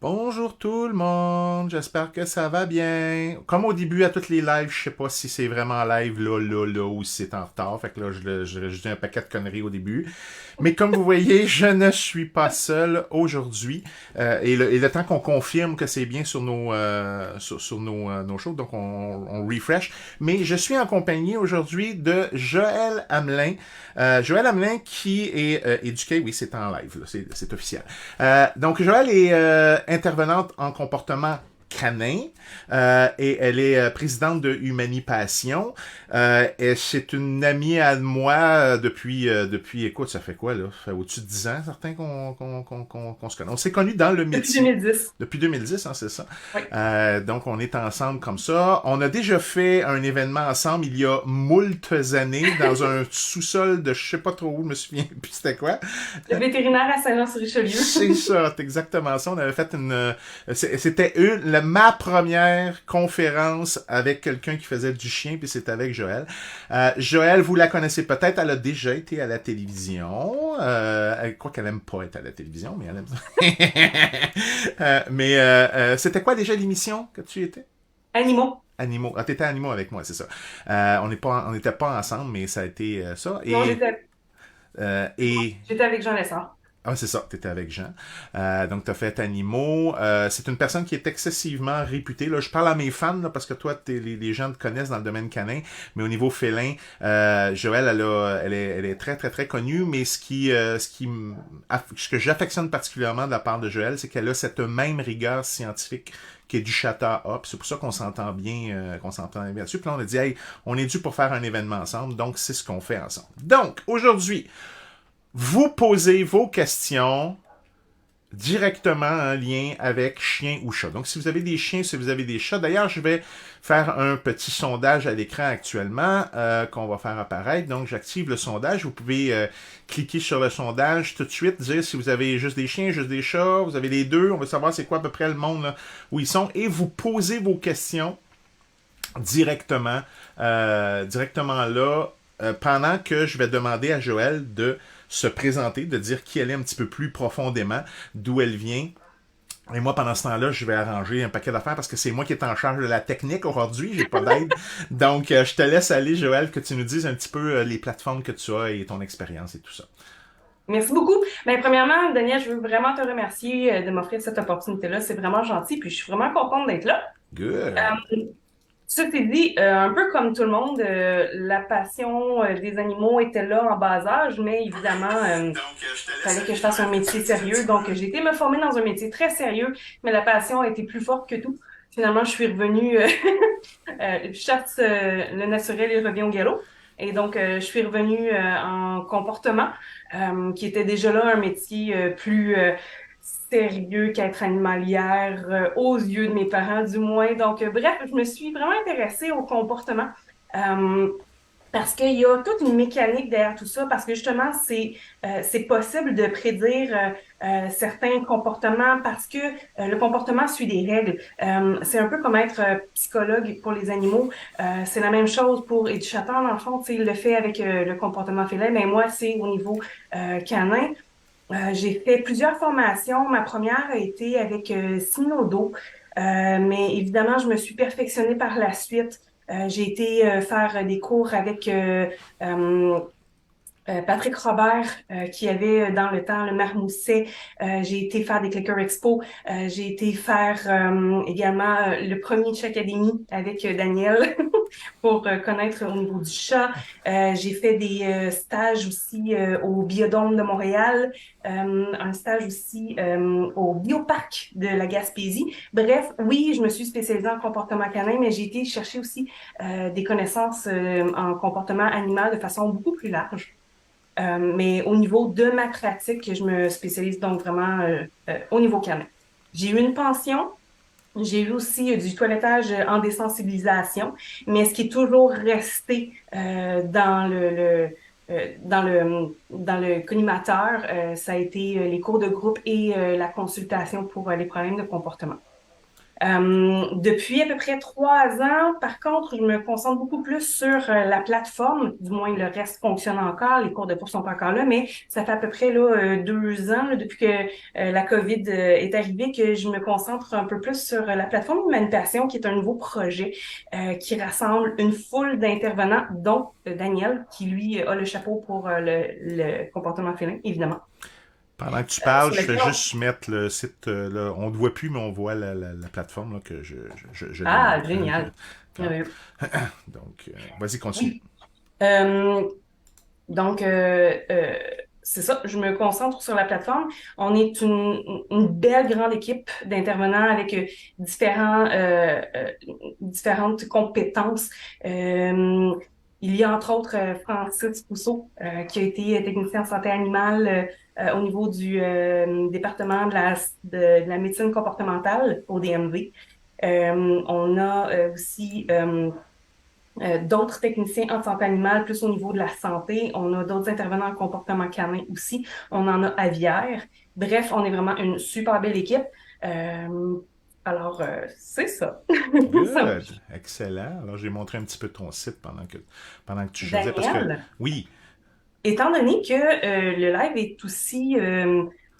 Bonjour tout le monde, j'espère que ça va bien. Comme au début à toutes les lives, je sais pas si c'est vraiment live là, ou si c'est en retard. Fait que là, je dis un paquet de conneries au début. Mais comme vous voyez, je ne suis pas seul aujourd'hui. Et le temps qu'on confirme que c'est bien sur nos shows, donc on refresh. Mais je suis en compagnie aujourd'hui de Joël Hamelin. Joël Hamelin qui est éduqué, oui, c'est en live, là, c'est officiel. Donc, Joël est intervenante en comportement canin et elle est présidente de Humanipassion. Et c'est une amie à moi depuis, écoute, ça fait quoi là? Ça fait au-dessus de 10 ans, certains qu'on se connaît. On s'est connus dans le Depuis métier. 2010. Depuis 2010, hein, c'est ça. Oui. Donc, on est ensemble comme ça. On a déjà fait un événement ensemble il y a moultes années dans un sous-sol de je sais pas trop où, je me souviens plus c'était quoi. Le vétérinaire à Saint-Jean-sur-Richelieu. C'est ça, c'est exactement ça. On avait fait c'était ma première conférence avec quelqu'un qui faisait du chien, puis c'était avec Joël. Joël, vous la connaissez peut-être, elle a déjà été à la télévision. Elle croit qu'elle aime pas être à la télévision, mais elle aime ça. C'était quoi déjà l'émission que tu étais? Animaux. Animaux. Ah, t'étais animaux avec moi, c'est ça. On n'était pas ensemble, mais ça a été ça. Non, Et j'étais avec Jean Lessard. ah, c'est ça, tu étais avec Jean. Donc, tu as fait Animaux. C'est une personne qui est excessivement réputée. Là, je parle à mes fans là, parce que toi, les gens te connaissent dans le domaine canin, mais au niveau félin, Joëlle, elle est très, très, très connue, mais ce que j'affectionne particulièrement de la part de Joëlle, c'est qu'elle a cette même rigueur scientifique qui est du chata A. C'est pour ça qu'on s'entend bien là-dessus. Puis là, on a dit, hey, on est dû pour faire un événement ensemble, donc c'est ce qu'on fait ensemble. Donc, aujourd'hui, vous posez vos questions directement en lien avec chien ou chat. Donc, si vous avez des chiens, si vous avez des chats, d'ailleurs, je vais faire un petit sondage à l'écran actuellement qu'on va faire apparaître. Donc, j'active le sondage. Vous pouvez cliquer sur le sondage tout de suite, dire si vous avez juste des chiens, juste des chats, vous avez les deux. On veut savoir c'est quoi à peu près le monde là, où ils sont. Et vous posez vos questions directement là, pendant que je vais demander à Joël de se présenter, de dire qui elle est un petit peu plus profondément, d'où elle vient. Et moi, pendant ce temps-là, je vais arranger un paquet d'affaires parce que c'est moi qui est en charge de la technique aujourd'hui, j'ai pas d'aide. Donc, je te laisse aller, Joël, que tu nous dises un petit peu les plateformes que tu as et ton expérience et tout ça. Merci beaucoup. Ben, premièrement, Daniel, je veux vraiment te remercier de m'offrir cette opportunité-là. C'est vraiment gentil, puis je suis vraiment contente d'être là. Good. Euh, Ceci dit, un peu comme tout le monde, la passion des animaux était là en bas âge, mais évidemment, fallait que je fasse un métier sérieux. Donc, j'ai été me former dans un métier très sérieux, mais la passion a été plus forte que tout. Finalement, je suis revenue, je chasse le naturel et revient au galop. Et donc, je suis revenue en comportement, qui était déjà là un métier plus sérieux qu'être animalière, aux yeux de mes parents du moins. Donc, bref, je me suis vraiment intéressée au comportement. Euh, Parce qu'il y a toute une mécanique derrière tout ça, parce que justement, c'est possible de prédire certains comportements parce que le comportement suit des règles. C'est un peu comme être psychologue pour les animaux. C'est la même chose pour éducateur, dans le fond, tu sais, il le fait avec le comportement félin, mais moi, c'est au niveau canin. J'ai fait plusieurs formations. Ma première a été avec Sinodo, mais évidemment, je me suis perfectionnée par la suite. J'ai été faire des cours avec euh, Patrick Robert, qui avait dans le temps le Marmousset. J'ai été faire des Clicker Expo. J'ai été faire également le premier Chat Academy avec Daniel pour connaître au niveau du chat. J'ai fait des stages aussi au Biodôme de Montréal, un stage aussi au Bioparc de la Gaspésie. Bref, oui, je me suis spécialisée en comportement canin, mais j'ai été chercher aussi des connaissances en comportement animal de façon beaucoup plus large. Mais au niveau de ma pratique, je me spécialise donc vraiment au niveau canin. J'ai eu une pension, j'ai eu aussi du toilettage en désensibilisation, mais ce qui est toujours resté dans le collimateur, ça a été les cours de groupe et la consultation pour les problèmes de comportement. Depuis à peu près 3 ans, par contre, je me concentre beaucoup plus sur la plateforme. Du moins, le reste fonctionne encore, les cours de cours sont encore là, mais ça fait à peu près là 2 ans là, depuis que la COVID est arrivée que je me concentre un peu plus sur la plateforme Humanipation, qui est un nouveau projet qui rassemble une foule d'intervenants, dont Daniel, qui lui a le chapeau pour le comportement félin, évidemment. Pendant que tu parles, Sur je fais lequel juste mettre le site. Là, on ne te voit plus, mais on voit la plateforme là, que je Ah, démontre. génial. Donc, vas-y, continue. Oui. Euh, Donc, c'est ça, je me concentre sur la plateforme. On est une belle grande équipe d'intervenants avec différentes compétences. Euh, il y a entre autres Francis Pousseau, qui a été technicien en santé animale au niveau du département de la médecine comportementale au DMV. On a aussi d'autres techniciens en santé animale, plus au niveau de la santé. On a d'autres intervenants en comportement canin aussi. On en a aviaire. Bref, on est vraiment une super belle équipe. Euh, c'est ça. Ça Good. marche. Excellent. Alors, j'ai montré un petit peu ton site pendant que tu faisais, parce que, Daniel, oui, étant donné que le live est aussi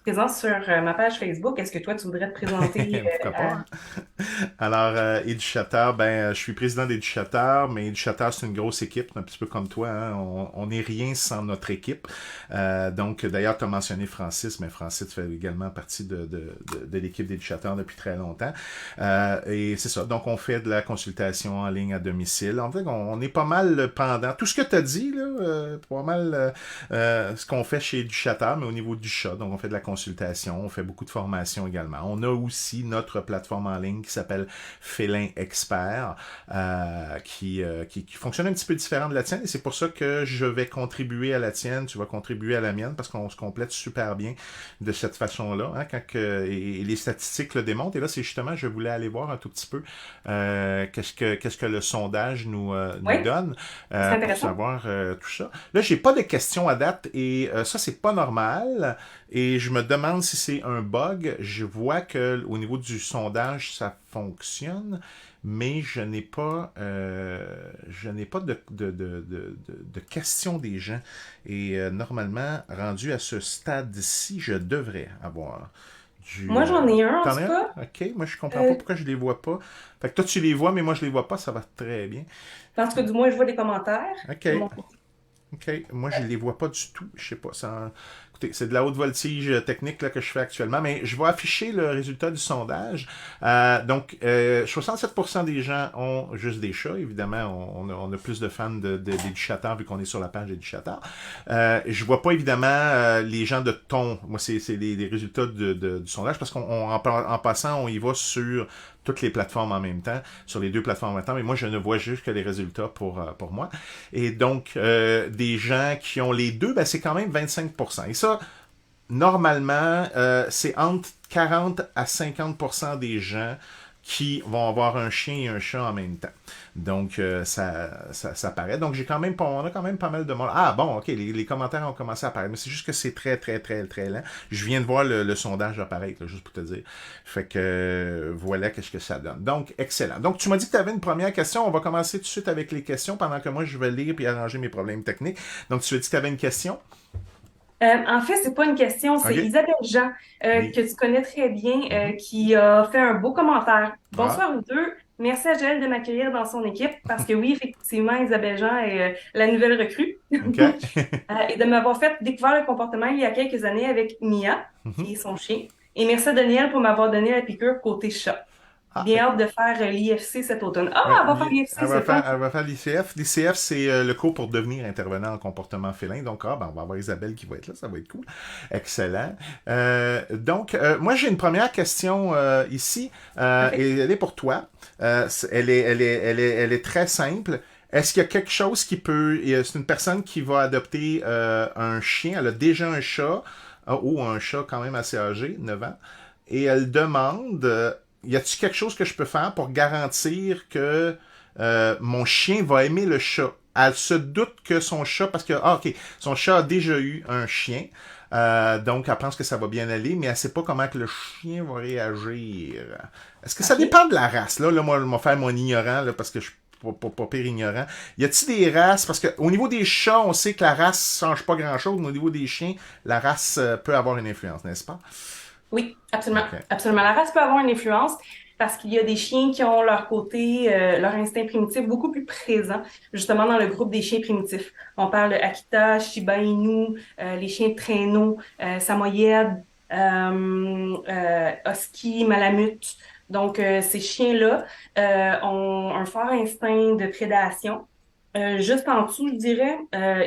présent sur ma page Facebook, est-ce que toi, tu voudrais te présenter pourquoi pas, hein? Alors, éducateur, je suis président d'éducateur, mais éducateur, c'est une grosse équipe, un petit peu comme toi. Hein? On n'est rien sans notre équipe. Donc, d'ailleurs, tu as mentionné Francis, mais Francis fait également partie de l'équipe d'éducateurs depuis très longtemps. Et c'est ça. Donc, on fait de la consultation en ligne à domicile. En fait, on est pas mal pendant tout ce que tu as dit, là, pas mal ce qu'on fait chez éducateur, mais au niveau du chat. Donc, on fait de la consultation, on fait beaucoup de formation également. On a aussi notre plateforme en ligne qui s'appelle Félin Expert, qui fonctionne un petit peu différent de la tienne, et c'est pour ça que je vais contribuer à la tienne, tu vas contribuer à la mienne, parce qu'on se complète super bien de cette façon-là, hein, et les statistiques le démontrent, et là, c'est justement, je voulais aller voir un tout petit peu qu'est-ce que le sondage nous Oui, donne c'est pour intéressant. savoir tout ça. Là, j'ai pas de questions à date, et ça, c'est pas normal, et je me demande si c'est un bug. Je vois que au niveau du sondage, ça fonctionne, mais je n'ai pas de questions des gens. Et normalement, rendu à ce stade-ci, je devrais avoir du. Moi, j'en ai un, en T'en tout as un? cas. Ok, moi je comprends pas Euh, pourquoi je les vois pas. Fait que toi tu les vois, mais moi je les vois pas, ça va très bien. Parce que du moins, je vois des commentaires Ok, de mon côté. OK. Moi, je les vois pas du tout. Je sais pas. Écoutez, c'est de la haute voltige technique là, que je fais actuellement, mais je vais afficher le résultat du sondage. Donc, 67% des gens ont juste des chats. Évidemment, on a plus de fans d'éducateurs vu qu'on est sur la page d'éducateurs. Je vois pas évidemment les gens de ton. Moi, c'est les résultats du sondage parce qu'en passant, on y va sur toutes les plateformes en même temps, sur les deux plateformes en même temps, mais moi, je ne vois juste que les résultats pour moi. Et donc, des gens qui ont les deux, c'est quand même 25%. Et ça, normalement, c'est entre 40 à 50% des gens qui vont avoir un chien et un chat en même temps. Donc, ça paraît. Donc, on a quand même pas mal de monde. Ah, bon, OK, les commentaires ont commencé à apparaître, mais c'est juste que c'est très, très, très, très lent. Je viens de voir le sondage apparaître, là, juste pour te dire. Fait que, voilà qu'est-ce que ça donne. Donc, excellent. Donc, tu m'as dit que tu avais une première question. On va commencer tout de suite avec les questions pendant que moi, je vais lire et arranger mes problèmes techniques. Donc, tu as dit que tu avais une question? En fait, c'est pas une question, c'est OK? Isabelle Jean, Oui. que tu connais très bien, Mhm. qui a fait un beau commentaire. Ah, Bonsoir aux deux. Merci à Joël de m'accueillir dans son équipe parce que oui, effectivement, Isabelle Jean est la nouvelle recrue OK. et de m'avoir fait découvrir le comportement il y a quelques années avec Mia, Mhm. qui est son chien. Et merci à Daniel pour m'avoir donné la piqûre côté chat. Ah, Bien hâte de faire l'IFC cet automne. Ah, ouais, elle va faire l'IFC, c'est le fun. elle va faire l'ICF. L'ICF, c'est le cours pour devenir intervenant en comportement félin. Donc, on va avoir Isabelle qui va être là. Ça va être cool. Excellent. Donc, moi, j'ai une première question ici. Parfait. Et elle est pour toi. Elle est très simple. Est-ce qu'il y a quelque chose qui peut. C'est une personne qui va adopter un chien. Elle a déjà un chat. Ou un chat quand même assez âgé, 9 ans. Et elle demande y a-t-il quelque chose que je peux faire pour garantir que mon chien va aimer le chat. Elle se doute que son chat, parce que, ok, son chat a déjà eu un chien, donc elle pense que ça va bien aller, mais elle sait pas comment que le chien va réagir. Est-ce que ça dépend de la race? Là, moi, je vais faire mon ignorant, là, parce que je suis pas pire ignorant. Y a-t-il des races? Parce que au niveau des chats, on sait que la race change pas grand-chose, mais au niveau des chiens, la race peut avoir une influence, n'est-ce pas? Oui, absolument. Ok. Absolument. La race peut avoir une influence parce qu'il y a des chiens qui ont leur côté, leur instinct primitif beaucoup plus présent, justement dans le groupe des chiens primitifs. On parle de Akita, Shiba Inu, les chiens de traîneau, Samoyed, Husky, Malamute. Donc, ces chiens-là ont un fort instinct de prédation. Juste en dessous, je dirais,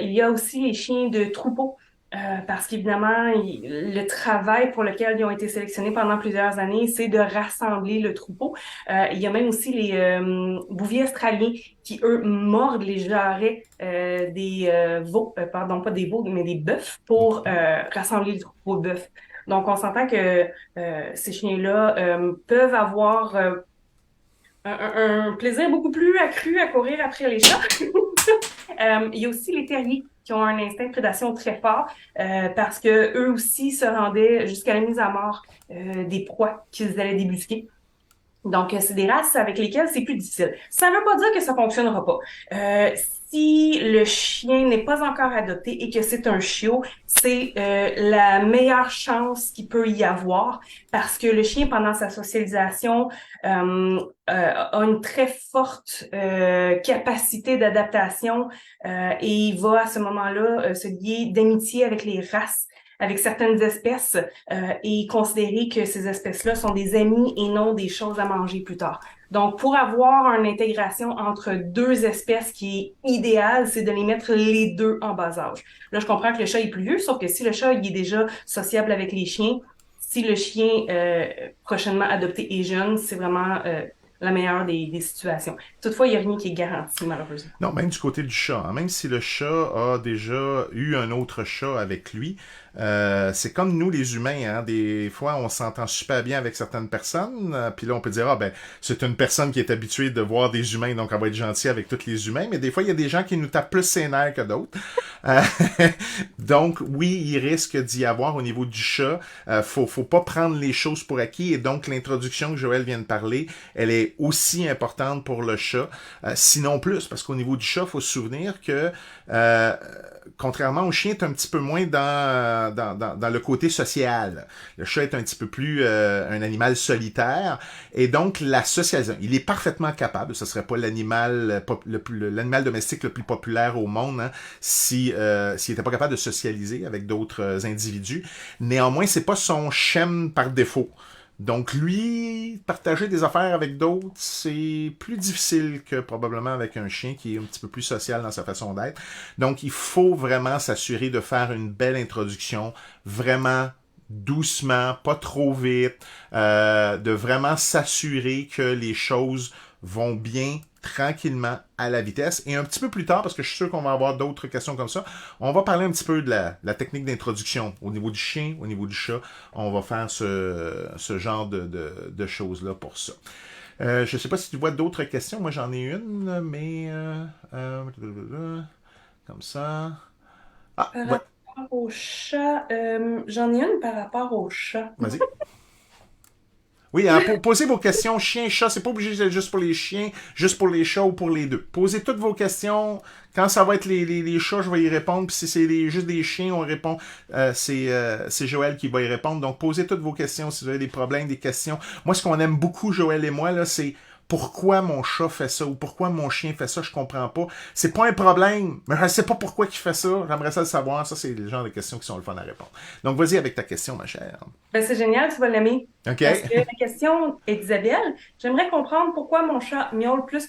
il y a aussi les chiens de troupeau. Parce qu'évidemment, le travail pour lequel ils ont été sélectionnés pendant plusieurs années, c'est de rassembler le troupeau. Il y a même aussi les bouviers australiens qui, eux, mordent les jarrets des veaux, pardon, pas des veaux, mais des bœufs pour rassembler le troupeau de bœufs. Donc, on s'entend que ces chiens-là peuvent avoir un plaisir beaucoup plus accru à courir après les chats. Il y a aussi les terriers qui ont un instinct de prédation très fort parce que eux aussi se rendaient jusqu'à la mise à mort des proies qu'ils allaient débusquer. Donc, c'est des races avec lesquelles c'est plus difficile. Ça ne veut pas dire que ça fonctionnera pas. Si le chien n'est pas encore adopté et que c'est un chiot, c'est la meilleure chance qu'il peut y avoir parce que le chien, pendant sa socialisation, a une très forte capacité d'adaptation et il va à ce moment-là se lier d'amitié avec les races avec certaines espèces et considérer que ces espèces-là sont des amis et non des choses à manger plus tard. Donc, pour avoir une intégration entre deux espèces qui est idéale, c'est de les mettre les deux en bas âge. Là, je comprends que le chat est plus vieux, sauf que si le chat il est déjà sociable avec les chiens, si le chien prochainement adopté est jeune, c'est vraiment la meilleure des situations. Toutefois, il n'y a rien qui est garanti, malheureusement. Non, même du côté du chat. Hein. Même si le chat a déjà eu un autre chat avec lui, c'est comme nous les humains. Hein. Des fois, on s'entend super bien avec certaines personnes. Puis là, on peut dire, ah ben, c'est une personne qui est habituée de voir des humains, donc elle va être gentille avec tous les humains. Mais des fois, il y a des gens qui nous tapent plus ses nerfs que d'autres. Euh, donc, oui, il risque d'y avoir au niveau du chat. Faut pas prendre les choses pour acquis. Et donc, l'introduction que Joël vient de parler, elle est aussi importante pour le chat. Sinon plus, parce qu'au niveau du chat, il faut se souvenir que contrairement au chien, est un petit peu moins dans le côté social. Le chat est un petit peu plus un animal solitaire, et donc la socialisation, il est parfaitement capable, ce serait pas l'animal l'animal domestique le plus populaire au monde, hein, s'il était pas capable de socialiser avec d'autres individus. Néanmoins, c'est pas son schème par défaut. Donc lui, partager des affaires avec d'autres, c'est plus difficile que probablement avec un chien qui est un petit peu plus social dans sa façon d'être. Donc il faut vraiment s'assurer de faire une belle introduction, vraiment doucement, pas trop vite, de vraiment s'assurer que les choses vont bien tranquillement à la vitesse. Et un petit peu plus tard, parce que je suis sûr qu'on va avoir d'autres questions comme ça, on va parler un petit peu de la technique d'introduction au niveau du chien, au niveau du chat. On va faire ce genre de choses-là pour ça. Je sais pas si tu vois d'autres questions. Moi, j'en ai une, mais... comme ça... Ah, Par ouais, rapport au chat, j'en ai une par rapport au chat. vas-y. Oui, hein, pour poser vos questions, chien, chat, c'est pas obligé d'être juste pour les chiens, juste pour les chats ou pour les deux. Posez toutes vos questions. Quand ça va être les chats, je vais y répondre. Puis si c'est juste des chiens, on répond. C'est Joël qui va y répondre. Donc, posez toutes vos questions si vous avez des problèmes, des questions. Moi, ce qu'on aime beaucoup, Joël et moi, là, c'est pourquoi mon chat fait ça ou pourquoi mon chien fait ça, je comprends pas. C'est pas un problème, mais je sais pas pourquoi il fait ça. J'aimerais ça le savoir. Ça, c'est le genre de questions qui sont le fun à répondre. Donc, vas-y avec ta question, ma chère. Ben, c'est génial, tu vas l'aimer. OK? Parce que la question est d'Isabelle. J'aimerais comprendre pourquoi mon chat miaule plus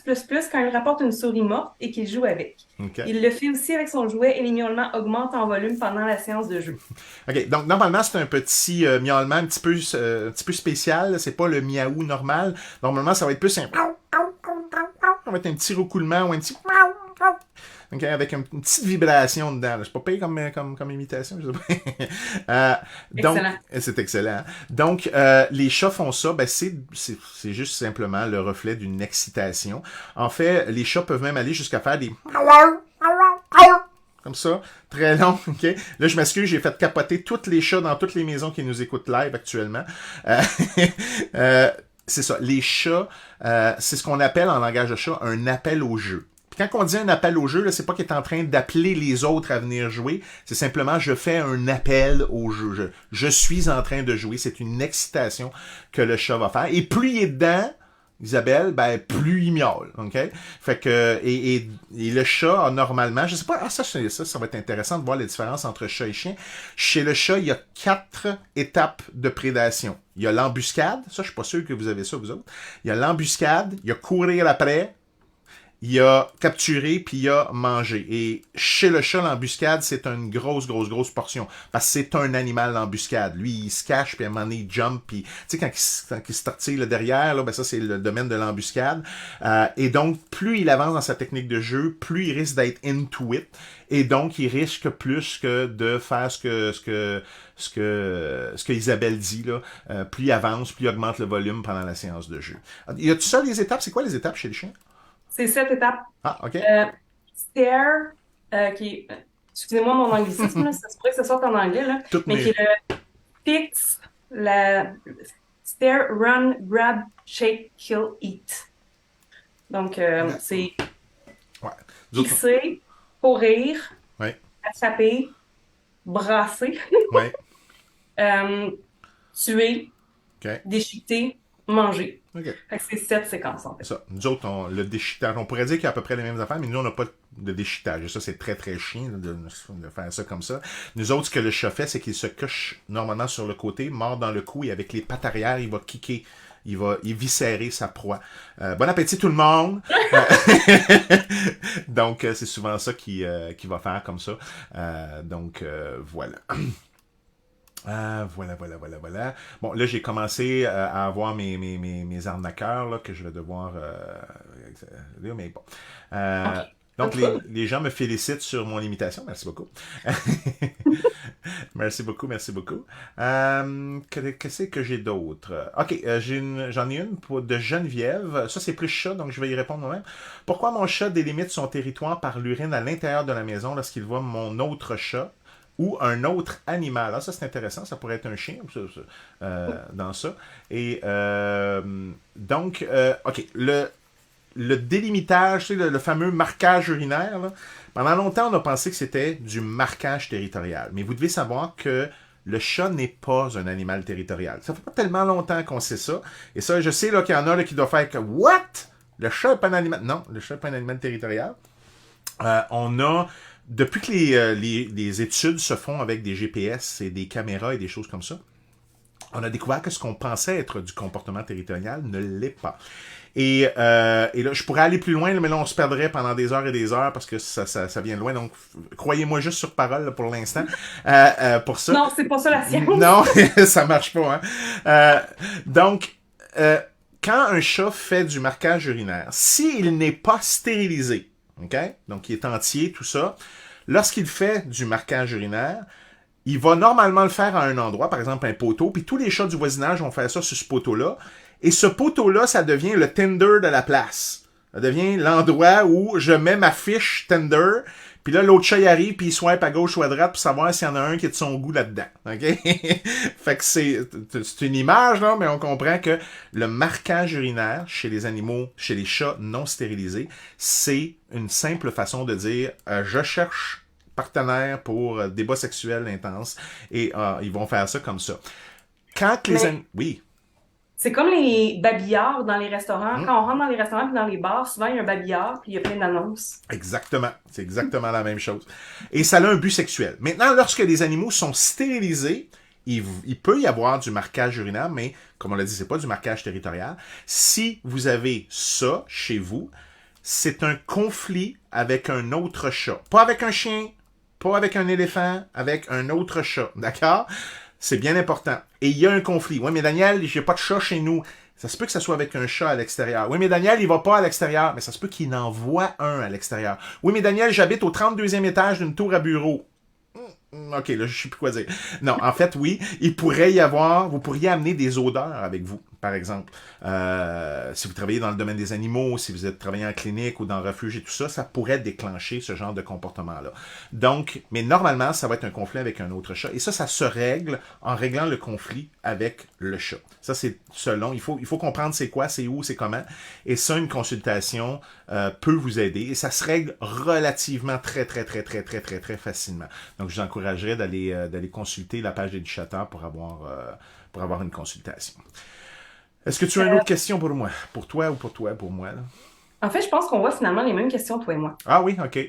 quand il rapporte une souris morte et qu'il joue avec. OK. Il le fait aussi avec son jouet et les miaulements augmentent en volume pendant la séance de jeu. OK. Donc, normalement, c'est un petit miaulement un petit peu spécial. C'est pas le miaou normal. Normalement, ça va être plus un... Ça va être un petit roucoulement ou un petit... OK, avec une petite vibration dedans. Là. C'est pas payé comme imitation, je sais pas. Donc, Excellent. c'est excellent. Donc, les chats font ça, ben c'est juste simplement le reflet d'une excitation. En fait, les chats peuvent même aller jusqu'à faire des comme ça, très long, OK? Là, je m'excuse, j'ai fait capoter tous les chats dans toutes les maisons qui nous écoutent live actuellement. C'est ça, les chats, c'est ce qu'on appelle en langage de chat un appel au jeu. Puis quand on dit un appel au jeu, là, c'est pas qu'il est en train d'appeler les autres à venir jouer, c'est simplement je fais un appel au jeu. Je suis en train de jouer, c'est une excitation que le chat va faire. Et plus il est dedans, Isabelle, ben plus il miaule, ok? Fait que et le chat a normalement, je sais pas, ça va être intéressant de voir les différences entre chat et chien. Chez le chat, il y a 4 étapes de prédation. Il y a l'embuscade, ça je suis pas sûr que vous avez ça vous autres. Il y a l'embuscade, il y a courir après, il y a capturer, puis il y a manger. Et chez le chat, l'embuscade, c'est une grosse portion. Parce que c'est un animal, l'embuscade. Lui, il se cache, puis à un moment donné, il jump, puis tu sais, quand il se tortille là, derrière, là, ben ça, c'est le domaine de l'embuscade. Et donc, plus il avance dans sa technique de jeu, plus il risque d'être into it. Et donc, il risque plus que de faire ce que Isabelle dit, là. Plus il avance, plus il augmente le volume pendant la séance de jeu. Y a-tu ça, les étapes? C'est quoi les étapes chez les chiens? C'est 7 étapes. Ah, OK. Stare, excusez-moi mon anglicisme, là, ça se pourrait que ça sorte en anglais, là, mais qui est le fix, stare, run, grab, shake, kill, eat. Donc, c'est fixer, courir, attraper, brasser, tuer, déchiqueter, manger. Okay. Fait que c'est 7 séquences, en fait. Ça. Nous autres, le déchiquetage, on pourrait dire qu'il y a à peu près les mêmes affaires, mais nous, on n'a pas de déchiquetage. Et ça, c'est très, très chiant de faire ça comme ça. Nous autres, ce que le chat fait, c'est qu'il se couche normalement sur le côté, mord dans le cou, et avec les pattes arrière, il va kicker. Il va éviscérer sa proie. Bon appétit tout le monde! Donc, c'est souvent ça qu'il va faire comme ça. Donc, voilà. Voilà. Bon, là, j'ai commencé à avoir mes arnaqueurs là, que je vais devoir lire, mais bon. Okay. Donc, les gens me félicitent sur mon imitation. Merci beaucoup. Merci beaucoup. Qu'est-ce que j'ai d'autre? OK, j'en ai une de Geneviève. Ça, c'est plus chat, donc je vais y répondre moi-même. Pourquoi mon chat délimite son territoire par l'urine à l'intérieur de la maison lorsqu'il voit mon autre chat ou un autre animal? Ah, ça, c'est intéressant. Ça pourrait être un chien dans ça. Et donc, OK, le délimitage, tu sais, le fameux marquage urinaire, là, pendant longtemps, on a pensé que c'était du marquage territorial. Mais vous devez savoir que le chat n'est pas un animal territorial. Ça fait pas tellement longtemps qu'on sait ça. Et ça, je sais là, qu'il y en a là, qui doivent faire que « What? Le chat n'est pas un animal... » Non, le chat n'est pas un animal territorial. On a... Depuis que les études se font avec des GPS et des caméras et des choses comme ça, on a découvert que ce qu'on pensait être du comportement territorial ne l'est pas. Et là, je pourrais aller plus loin, mais là, on se perdrait pendant des heures et des heures parce que ça vient de loin. Donc, croyez-moi juste sur parole là, pour l'instant. Pour ça. Non, c'est pas ça la science. Non, ça marche pas. Hein? Donc, quand un chat fait du marquage urinaire, s'il n'est pas stérilisé, OK? Donc, il est entier, tout ça. Lorsqu'il fait du marquage urinaire, il va normalement le faire à un endroit, par exemple un poteau, puis tous les chats du voisinage vont faire ça sur ce poteau-là. Et ce poteau-là, ça devient le Tinder de la place. Ça devient l'endroit où je mets ma fiche Tinder, puis là, l'autre chat y arrive, puis il swipe à gauche ou à droite pour savoir s'il y en a un qui est de son goût là-dedans. OK? Fait que c'est une image, là, mais on comprend que le marquage urinaire chez les animaux, chez les chats non stérilisés, c'est une simple façon de dire je cherche partenaire pour débat sexuel intense, et ils vont faire ça comme ça. Quand les oui. C'est comme les babillards dans les restaurants. Quand on rentre dans les restaurants et dans les bars, souvent, il y a un babillard puis il y a plein d'annonces. Exactement. C'est exactement la même chose. Et ça a un but sexuel. Maintenant, lorsque les animaux sont stérilisés, il peut y avoir du marquage urinaire, mais comme on l'a dit, c'est pas du marquage territorial. Si vous avez ça chez vous, c'est un conflit avec un autre chat. Pas avec un chien, pas avec un éléphant, avec un autre chat. D'accord? C'est bien important. Et il y a un conflit. Oui, mais Daniel, j'ai pas de chat chez nous. Ça se peut que ça soit avec un chat à l'extérieur. Oui, mais Daniel, il va pas à l'extérieur. Mais ça se peut qu'il en voit un à l'extérieur. Oui, mais Daniel, j'habite au 32e étage d'une tour à bureau. Ok, là, je sais plus quoi dire. Non, en fait, oui, il pourrait y avoir, vous pourriez amener des odeurs avec vous, par exemple. Si vous travaillez dans le domaine des animaux, si vous êtes travaillé en clinique ou dans le refuge et tout ça, ça pourrait déclencher ce genre de comportement-là. Donc, mais normalement, ça va être un conflit avec un autre chat. Et ça se règle en réglant le conflit avec le chat. Ça, c'est selon, il faut comprendre c'est quoi, c'est où, c'est comment. Et ça, une consultation peut vous aider. Et ça se règle relativement très facilement. Donc, je vous encouragerais d'aller consulter la page d'Éducateur pour avoir une consultation. Est-ce que tu as une autre question pour moi? Pour toi ou pour toi, pour moi? Là? En fait, je pense qu'on voit finalement les mêmes questions, toi et moi. Ah oui, ok.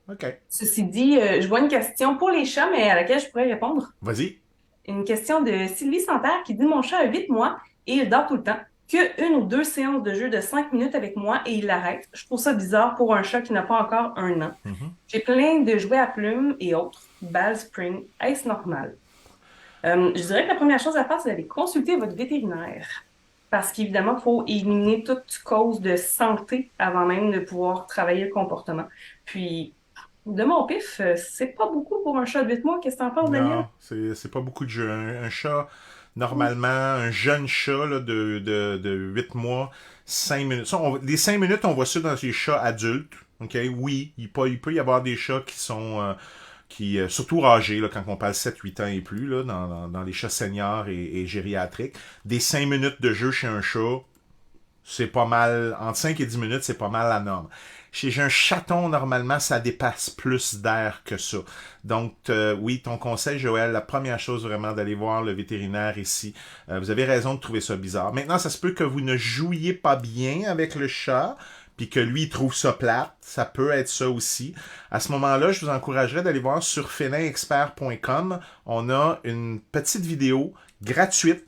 Ok. Ceci dit, je vois une question pour les chats, mais à laquelle je pourrais répondre. Vas-y. Une question de Sylvie Santerre qui dit: Mon chat a 8 mois et il dort tout le temps. Que une ou deux séances de jeu de 5 minutes avec moi et il l'arrête. Je trouve ça bizarre pour un chat qui n'a pas encore 1 an. J'ai plein de jouets à plumes et autres. Ball spring, est-ce normal? Je dirais que la première chose à faire, c'est d'aller consulter votre vétérinaire. Parce qu'évidemment, il faut éliminer toute cause de santé avant même de pouvoir travailler le comportement. Puis, de mon pif, c'est pas beaucoup pour un chat de 8 mois. Qu'est-ce que t'en penses, Daniel? Non, c'est pas beaucoup de jeux. Un chat, normalement, un jeune chat là, de 8 mois, 5 minutes. Ça, les 5 minutes, on voit ça dans les chats adultes. Ok, oui, il peut y avoir des chats qui sont surtout âgés, là, quand on parle 7-8 ans et plus, là, dans les chats seniors et gériatriques. Des 5 minutes de jeu chez un chat, c'est pas mal. Entre 5 et 10 minutes, c'est pas mal la norme. Chez un chaton, normalement, ça dépasse plus d'air que ça. Donc, oui, ton conseil, Joël, la première chose vraiment d'aller voir le vétérinaire ici. Vous avez raison de trouver ça bizarre. Maintenant, ça se peut que vous ne jouiez pas bien avec le chat, puis que lui, il trouve ça plate. Ça peut être ça aussi. À ce moment-là, je vous encouragerais d'aller voir sur felinexpert.com. On a une petite vidéo gratuite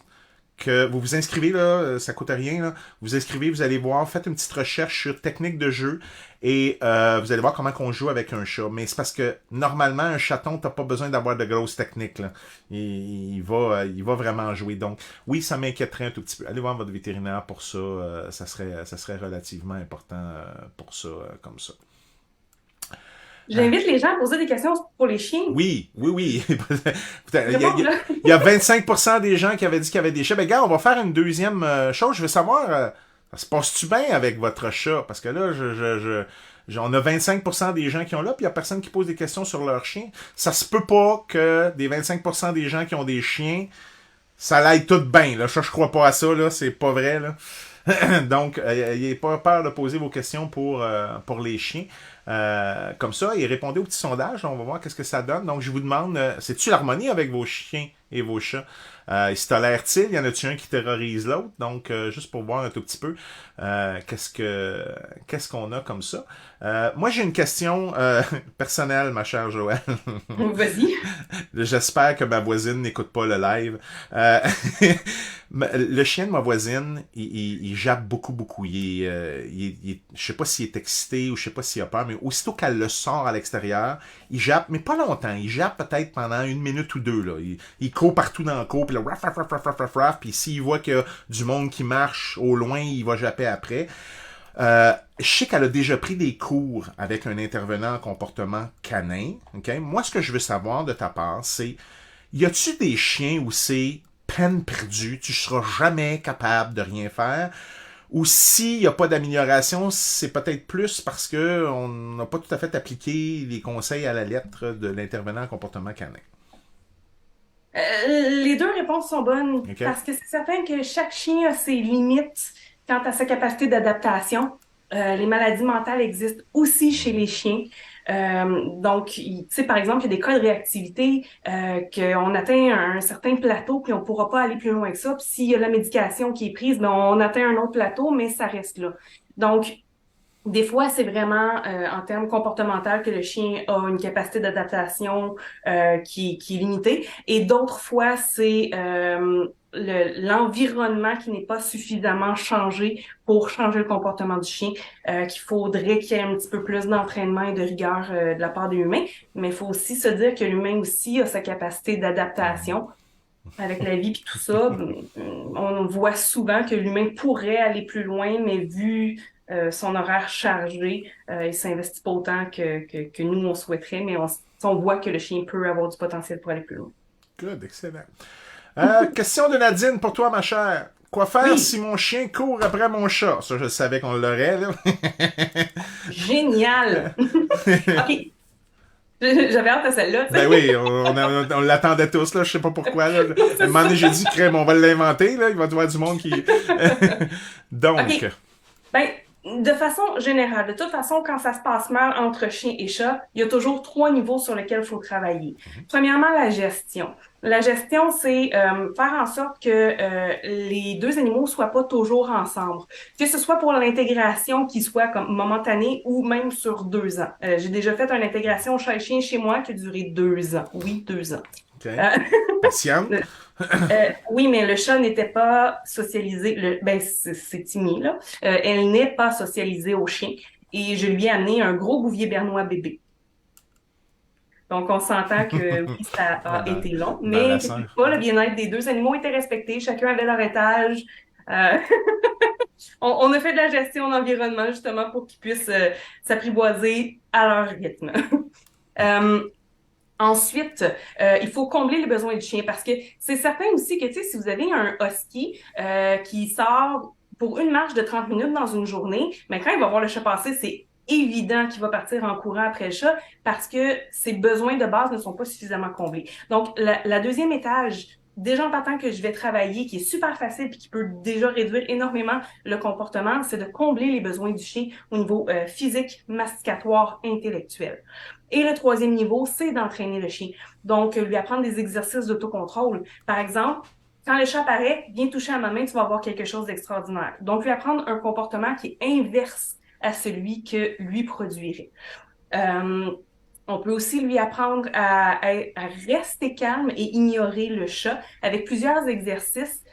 que vous vous inscrivez, là, ça coûte rien, là. Vous inscrivez, vous allez voir, faites une petite recherche sur technique de jeu et vous allez voir comment on joue avec un chat. Mais c'est parce que normalement, un chaton, t'as pas besoin d'avoir de grosses techniques, là. Il va vraiment jouer. Donc, oui, ça m'inquiéterait un tout petit peu. Allez voir votre vétérinaire pour ça. Ça serait relativement important pour ça, comme ça. J'invite les gens à poser des questions pour les chiens. Oui. Il y a 25% des gens qui avaient dit qu'il y avait des chats. Ben, gars, on va faire une deuxième chose. Je veux savoir, ça se passe-tu bien avec votre chat? Parce que là, on a 25% des gens qui ont là, puis il y a personne qui pose des questions sur leur chien. Ça se peut pas que des 25% des gens qui ont des chiens, ça l'aille tout bien. Là, je crois pas à ça, là. C'est pas vrai, là. Donc, n'ayez pas peur de poser vos questions pour les chiens. Comme ça, et répondez au petit sondage. On va voir qu'est-ce que ça donne. Donc, je vous demande, c'est-tu l'harmonie avec vos chiens et vos chats? Ils se tolèrent-ils? Y en a-tu un qui terrorise l'autre? Donc, juste pour voir un tout petit peu, qu'est-ce qu'on a comme ça? Moi, j'ai une question personnelle, ma chère Joëlle. Vas-y. J'espère que ma voisine n'écoute pas le live. Le chien de ma voisine, il jappe beaucoup. Je sais pas s'il est excité ou je sais pas s'il a peur, mais aussitôt qu'elle le sort à l'extérieur, il jappe, mais pas longtemps. Il jappe peut-être pendant 1 minute ou 2. Là. Il court partout dans le cours, puis là, raf, puis s'il voit qu'il y a du monde qui marche au loin, il va japper après. Je sais qu'elle a déjà pris des cours avec un intervenant en comportement canin. Okay? Moi, ce que je veux savoir de ta part, c'est, y a-tu des chiens où c'est peine perdue, tu seras jamais capable de rien faire, ou s'il n'y a pas d'amélioration, c'est peut-être plus parce que on n'a pas tout à fait appliqué les conseils à la lettre de l'intervenant en comportement canin. Les deux réponses sont bonnes Okay? parce que c'est certain que chaque chien a ses limites quant à sa capacité d'adaptation. Les maladies mentales existent aussi chez les chiens. Donc, tu sais, par exemple, il y a des cas de réactivité qu'on atteint un certain plateau puis on pourra pas aller plus loin que ça. Puis s'il y a la médication qui est prise, ben, on atteint un autre plateau, mais ça reste là. Donc, des fois, c'est vraiment en termes comportementaux que le chien a une capacité d'adaptation qui est limitée. Et d'autres fois, c'est l'environnement qui n'est pas suffisamment changé pour changer le comportement du chien, qu'il faudrait qu'il y ait un petit peu plus d'entraînement et de rigueur de la part de l'humain. Mais il faut aussi se dire que l'humain aussi a sa capacité d'adaptation. avec la vie puis tout ça, on voit souvent que l'humain pourrait aller plus loin, mais vu son horaire chargé, il s'investit pas autant que nous, on souhaiterait, mais on voit que le chien peut avoir du potentiel pour aller plus loin. Good, excellent. Question de Nadine pour toi, ma chère. Quoi faire Oui, si mon chien court après mon chat? Ça, je savais qu'on l'aurait, là. génial! OK, j'avais hâte à celle-là, tu Ben sais. oui, on l'attendait tous, là. Je sais pas pourquoi, là. À un moment donné, j'ai dit, crème, on va l'inventer, là. Il va y avoir du monde qui... Donc, OK, ben, de façon générale, de toute façon, quand ça se passe mal entre chien et chat, il y a toujours trois niveaux sur lesquels il faut travailler. Premièrement, la gestion. La gestion, c'est faire en sorte que les deux animaux soient pas toujours ensemble. Que ce soit pour l'intégration qui soit comme momentanée ou même sur 2 ans. J'ai déjà fait une intégration chat-chien chez moi qui a duré 2 ans. Oui, 2 ans. OK. Euh, Patiente. oui, mais le chat n'était pas socialisé. Ben, c'est Timmy, là. Elle n'est pas socialisée au chien. Et je lui ai amené un gros bouvier bernois bébé. Donc, on s'entend que oui, ça a Dans, été long, dans la mais serre. pas le bien-être des deux animaux était respecté. Chacun avait leur étage. Euh, on a fait de la gestion d'environnement justement pour qu'ils puissent s'apprivoiser à leur rythme. Euh, Ensuite, il faut combler les besoins du chien parce que c'est certain aussi que, tu sais, si vous avez un husky qui sort pour une marche de 30 minutes dans une journée, mais quand il va voir le chat passer, c'est évident qu'il va partir en courant après le chat parce que ses besoins de base ne sont pas suffisamment comblés. Donc, la deuxième étage, déjà en partant que je vais travailler, qui est super facile et qui peut déjà réduire énormément le comportement, c'est de combler les besoins du chien au niveau physique, masticatoire, intellectuel. Et le troisième niveau, c'est d'entraîner le chien. Donc, lui apprendre des exercices d'autocontrôle. Par exemple, quand le chat apparaît, viens toucher à ma main, tu vas avoir quelque chose d'extraordinaire. Donc, lui apprendre un comportement qui est inverse à celui que lui produirait. Euh, on peut aussi lui apprendre à rester calme et ignorer le chat avec plusieurs exercices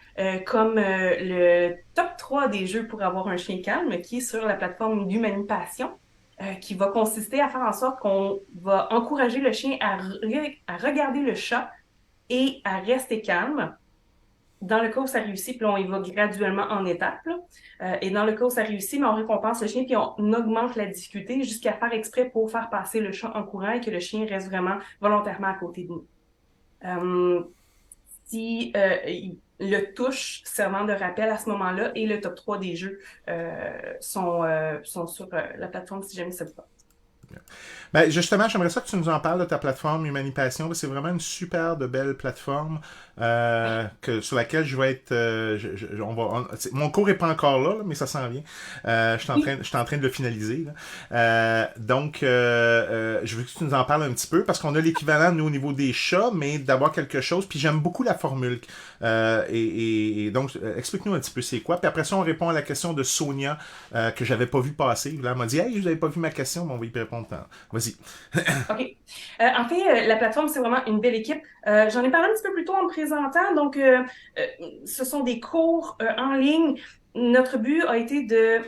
comme le top 3 des jeux pour avoir un chien calme qui est sur la plateforme d'Humanipation qui va consister à faire en sorte qu'on va encourager le chien à regarder le chat et à rester calme. Dans le cas où ça réussit, puis on y va graduellement en étapes. Et dans le cas où ça réussit, mais on récompense le chien, puis on augmente la difficulté jusqu'à faire exprès pour faire passer le chat en courant et que le chien reste vraiment volontairement à côté de nous. Euh, si le touche serment de rappel à ce moment-là et le top 3 des jeux sont sur la plateforme si jamais ça vous tente. Ben, justement, j'aimerais ça que tu nous en parles de ta plateforme Humanipation. C'est vraiment une super de belle plateforme sur laquelle je vais être. Mon cours est pas encore là, mais ça s'en vient. Je suis en train de le finaliser. Là. Donc, je veux que tu nous en parles un petit peu parce qu'on a l'équivalent, nous, au niveau des chats, mais d'avoir quelque chose. Puis j'aime beaucoup la formule. Et donc, explique-nous un petit peu c'est quoi. Puis après ça, on répond à la question de Sonia que j'avais pas vu passer. Là, elle m'a dit, hey, je n'avais pas vu ma question, mais on va y répondre. Vas-y. OK. En fait, la plateforme, c'est vraiment une belle équipe. J'en ai parlé un petit peu plus tôt en me présentant. Donc, ce sont des cours en ligne. Notre but a été de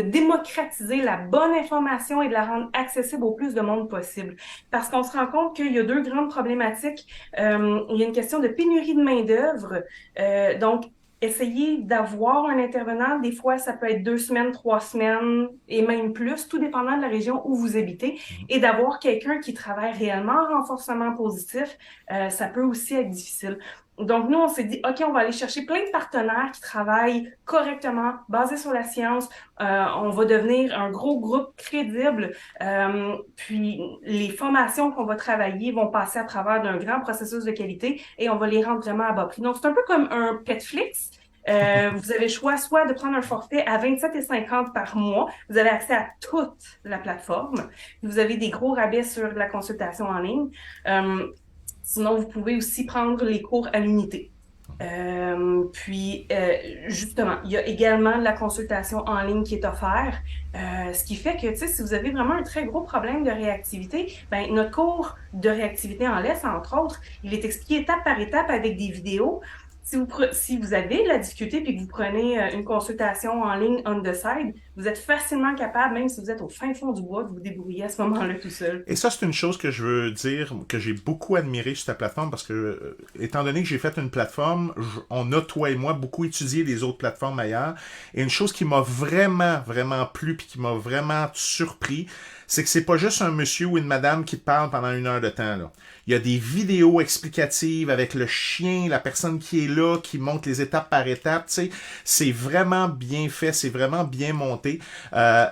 démocratiser la bonne information et de la rendre accessible au plus de monde possible. Parce qu'on se rend compte qu'il y a deux grandes problématiques. Il y a une question de pénurie de main-d'œuvre. Donc, essayer d'avoir un intervenant, des fois, ça peut être 2 semaines, 3 semaines et même plus, tout dépendant de la région où vous habitez. Et d'avoir quelqu'un qui travaille réellement en renforcement positif, ça peut aussi être difficile. Donc, nous, on s'est dit, OK, on va aller chercher plein de partenaires qui travaillent correctement, basés sur la science. On va devenir un gros groupe crédible. Puis, les formations qu'on va travailler vont passer à travers d'un grand processus de qualité et on va les rendre vraiment à bas prix. Donc, c'est un peu comme un Petflix. Vous avez le choix soit de prendre un forfait à 27,50 par mois. Vous avez accès à toute la plateforme. Vous avez des gros rabais sur la consultation en ligne. Sinon, vous pouvez aussi prendre les cours à l'unité. Justement, il y a également de la consultation en ligne qui est offerte, ce qui fait que, tu sais, si vous avez vraiment un très gros problème de réactivité, ben, notre cours de réactivité en laisse, entre autres, il est expliqué étape par étape avec des vidéos. Si vous avez de la difficulté puis que vous prenez une consultation en ligne on the side, vous êtes facilement capable, même si vous êtes au fin fond du bois, de vous débrouiller à ce moment-là tout seul. Et ça, c'est une chose que je veux dire, que j'ai beaucoup admiré sur ta plateforme, parce que, étant donné que j'ai fait une plateforme, on a, toi et moi, beaucoup étudié les autres plateformes ailleurs. Et une chose qui m'a vraiment, vraiment plu, puis qui m'a vraiment surpris, c'est que c'est pas juste un monsieur ou une madame qui te parle pendant 1 heure de temps, là. Il y a des vidéos explicatives avec le chien, la personne qui est là, qui montre les étapes par étapes, tu sais. C'est vraiment bien fait, c'est vraiment bien monté.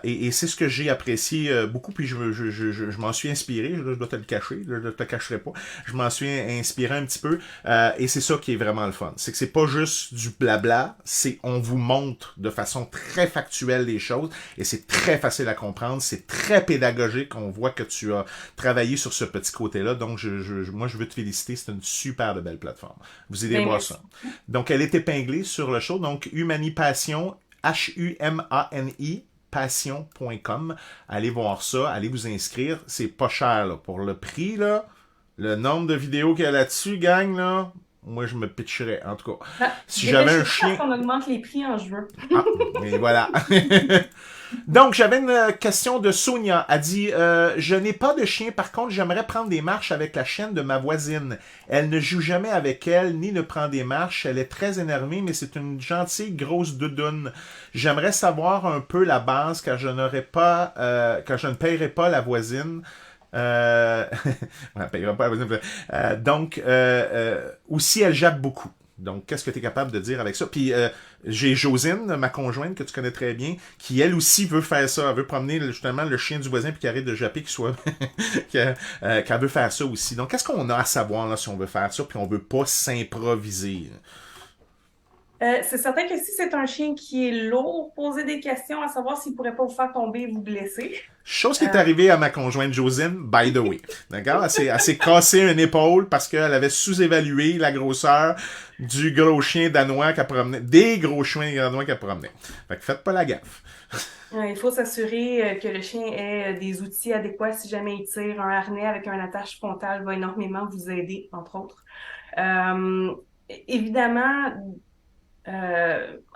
Et c'est ce que j'ai apprécié beaucoup, puis je m'en suis inspiré, je dois te le cacher, je ne te le cacherai pas. Je m'en suis inspiré un petit peu, et c'est ça qui est vraiment le fun. C'est que c'est pas juste du blabla, c'est on vous montre de façon très factuelle les choses, et c'est très facile à comprendre, c'est très pédagogique, on voit que tu as travaillé sur ce petit côté-là, donc moi je veux te féliciter, c'est une super de belle plateforme. Vous allez Ben, voir merci. ça. Donc elle est épinglée sur le show, donc Humanipassion, Humani, passion.com. Allez voir ça, allez vous inscrire. C'est pas cher là. Pour le prix, là, le nombre de vidéos qu'il y a là-dessus, gang, là, moi je me pitcherais. En tout cas, Ben, si j'avais un dépêchez-vous parce chien. qu'on augmente les prix en juin. Ah, et voilà. Donc, j'avais une question de Sonia. Elle dit je n'ai pas de chien, par contre, j'aimerais prendre des marches avec la chienne de ma voisine. Elle ne joue jamais avec elle, ni ne prend des marches. Elle est très énervée, mais c'est une gentille grosse doudoune. J'aimerais savoir un peu la base, car je n'aurais pas, car je ne paierai pas la voisine. On ne payera pas la voisine. Aussi, elle jappe beaucoup. Donc, qu'est-ce que tu es capable de dire avec ça? Puis, j'ai Josine, ma conjointe, que tu connais très bien, qui, elle aussi, veut faire ça. Elle veut promener, justement, le chien du voisin, puis qu'il arrête de japper, qu'elle veut faire ça aussi. Donc, qu'est-ce qu'on a à savoir, là, si on veut faire ça, puis on veut pas s'improviser? C'est certain que si c'est un chien qui est lourd, posez des questions à savoir s'il pourrait pas vous faire tomber et vous blesser. Chose qui est Euh, arrivée à ma conjointe Josine, by the way. D'accord? Elle s'est cassée une épaule parce qu'elle avait sous-évalué la grosseur du gros chien danois qu'elle promenait. Des gros chiens danois qu'elle promenait. Fait que faites pas la gaffe. il faut s'assurer que le chien ait des outils adéquats si jamais il tire. Un harnais avec un attache frontale va énormément vous aider, entre autres. Euh, Évidemment,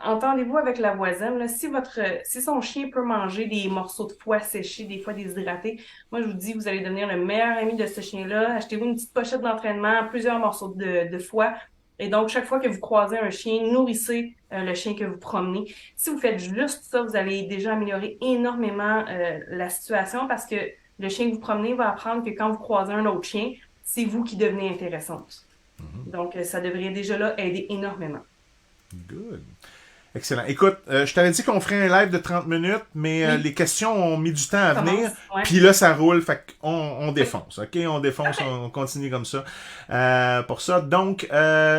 entendez-vous avec la voisine, là, si son chien peut manger des morceaux de foie séchés, des fois déshydratés, moi je vous dis, vous allez devenir le meilleur ami de ce chien-là. Achetez-vous une petite pochette d'entraînement, plusieurs morceaux de foie. Et donc, chaque fois que vous croisez un chien, nourrissez le chien que vous promenez. Si vous faites juste ça, vous allez déjà améliorer énormément la situation parce que le chien que vous promenez va apprendre que quand vous croisez un autre chien, c'est vous qui devenez intéressante. Donc, ça devrait déjà là aider énormément. Good. Excellent. Écoute, je t'avais dit qu'on ferait un live de 30 minutes, mais Oui, les questions ont mis du temps à venir. commence. Ouais. Puis là, ça roule. Fait qu'on Oui. défonce. OK? On défonce, Parfait. on continue comme ça. Pour ça. Donc,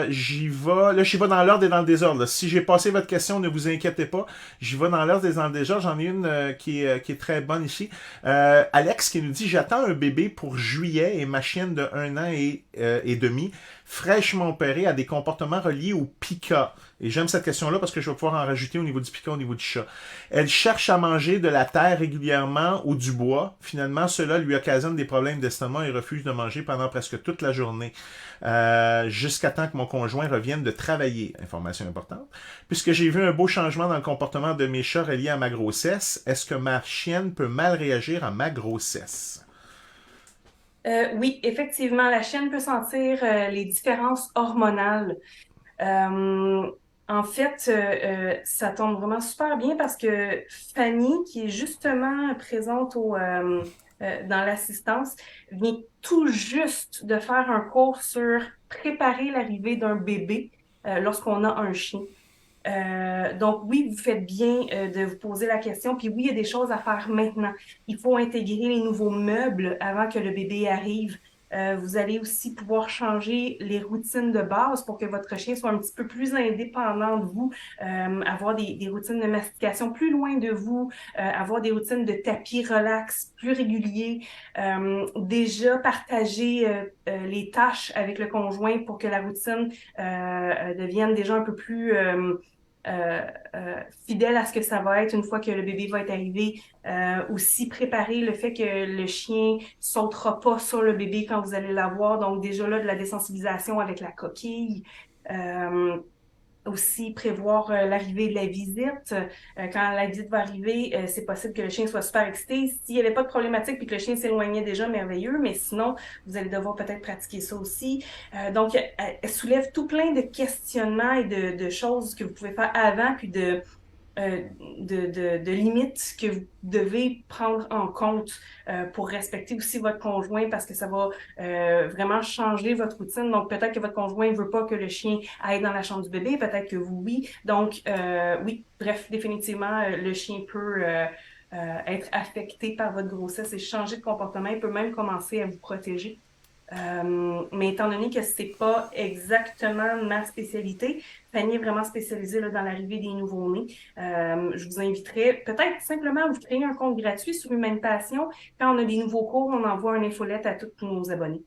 j'y vais. Là, j'y vais dans l'ordre et dans le désordre. Là. Si j'ai passé votre question, ne vous inquiétez pas. J'y vais dans l'ordre et dans le désordre. J'en ai une qui est très bonne ici. Alex qui nous dit j'attends un bébé pour juillet et ma chienne de 1 an et demi, fraîchement opérée, a des comportements reliés au pica. Et j'aime cette question-là parce que je vais pouvoir en rajouter au niveau du pica, au niveau du chat. Elle cherche à manger de la terre régulièrement ou du bois. Finalement, cela lui occasionne des problèmes d'estomac et refuse de manger pendant presque toute la journée. Jusqu'à temps que mon conjoint revienne de travailler. Information importante. Puisque j'ai vu un beau changement dans le comportement de mes chats reliés à ma grossesse, est-ce que ma chienne peut mal réagir à ma grossesse? Oui, effectivement, la chienne peut sentir les différences hormonales. Euh, En fait, ça tombe vraiment super bien parce que Fanny, qui est justement présente dans l'assistance, vient tout juste de faire un cours sur préparer l'arrivée d'un bébé lorsqu'on a un chien. Donc oui, vous faites bien de vous poser la question. Puis oui, il y a des choses à faire maintenant. Il faut intégrer les nouveaux meubles avant que le bébé arrive. Vous allez aussi pouvoir changer les routines de base pour que votre chien soit un petit peu plus indépendant de vous, avoir des routines de mastication plus loin de vous, avoir des routines de tapis relax plus réguliers, déjà partager les tâches avec le conjoint pour que la routine devienne déjà un peu plus euh, fidèle à ce que ça va être une fois que le bébé va être arrivé. Aussi préparer le fait que le chien sautera pas sur le bébé quand vous allez l'avoir. Donc déjà là, de la désensibilisation avec la coquille. Aussi prévoir l'arrivée de la visite. Quand la visite va arriver, c'est possible que le chien soit super excité. S'il n'y avait pas de problématique puis que le chien s'éloignait déjà, merveilleux, mais sinon, vous allez devoir peut-être pratiquer ça aussi. Donc, elle soulève tout plein de questionnements et de choses que vous pouvez faire avant, puis de limites que vous devez prendre en compte pour respecter aussi votre conjoint parce que ça va vraiment changer votre routine. Donc, peut-être que votre conjoint ne veut pas que le chien aille dans la chambre du bébé, peut-être que vous, oui. Donc, oui, bref, définitivement, le chien peut être affecté par votre grossesse et changer de comportement. Il peut même commencer à vous protéger. Mais étant donné que c'est pas exactement ma spécialité, Fanny est vraiment spécialisée là, dans l'arrivée des nouveau-nés. Je vous inviterais peut-être simplement à vous créer un compte gratuit sur Humaine Passion. Quand on a des nouveaux cours, on envoie un infolette à tous nos abonnés.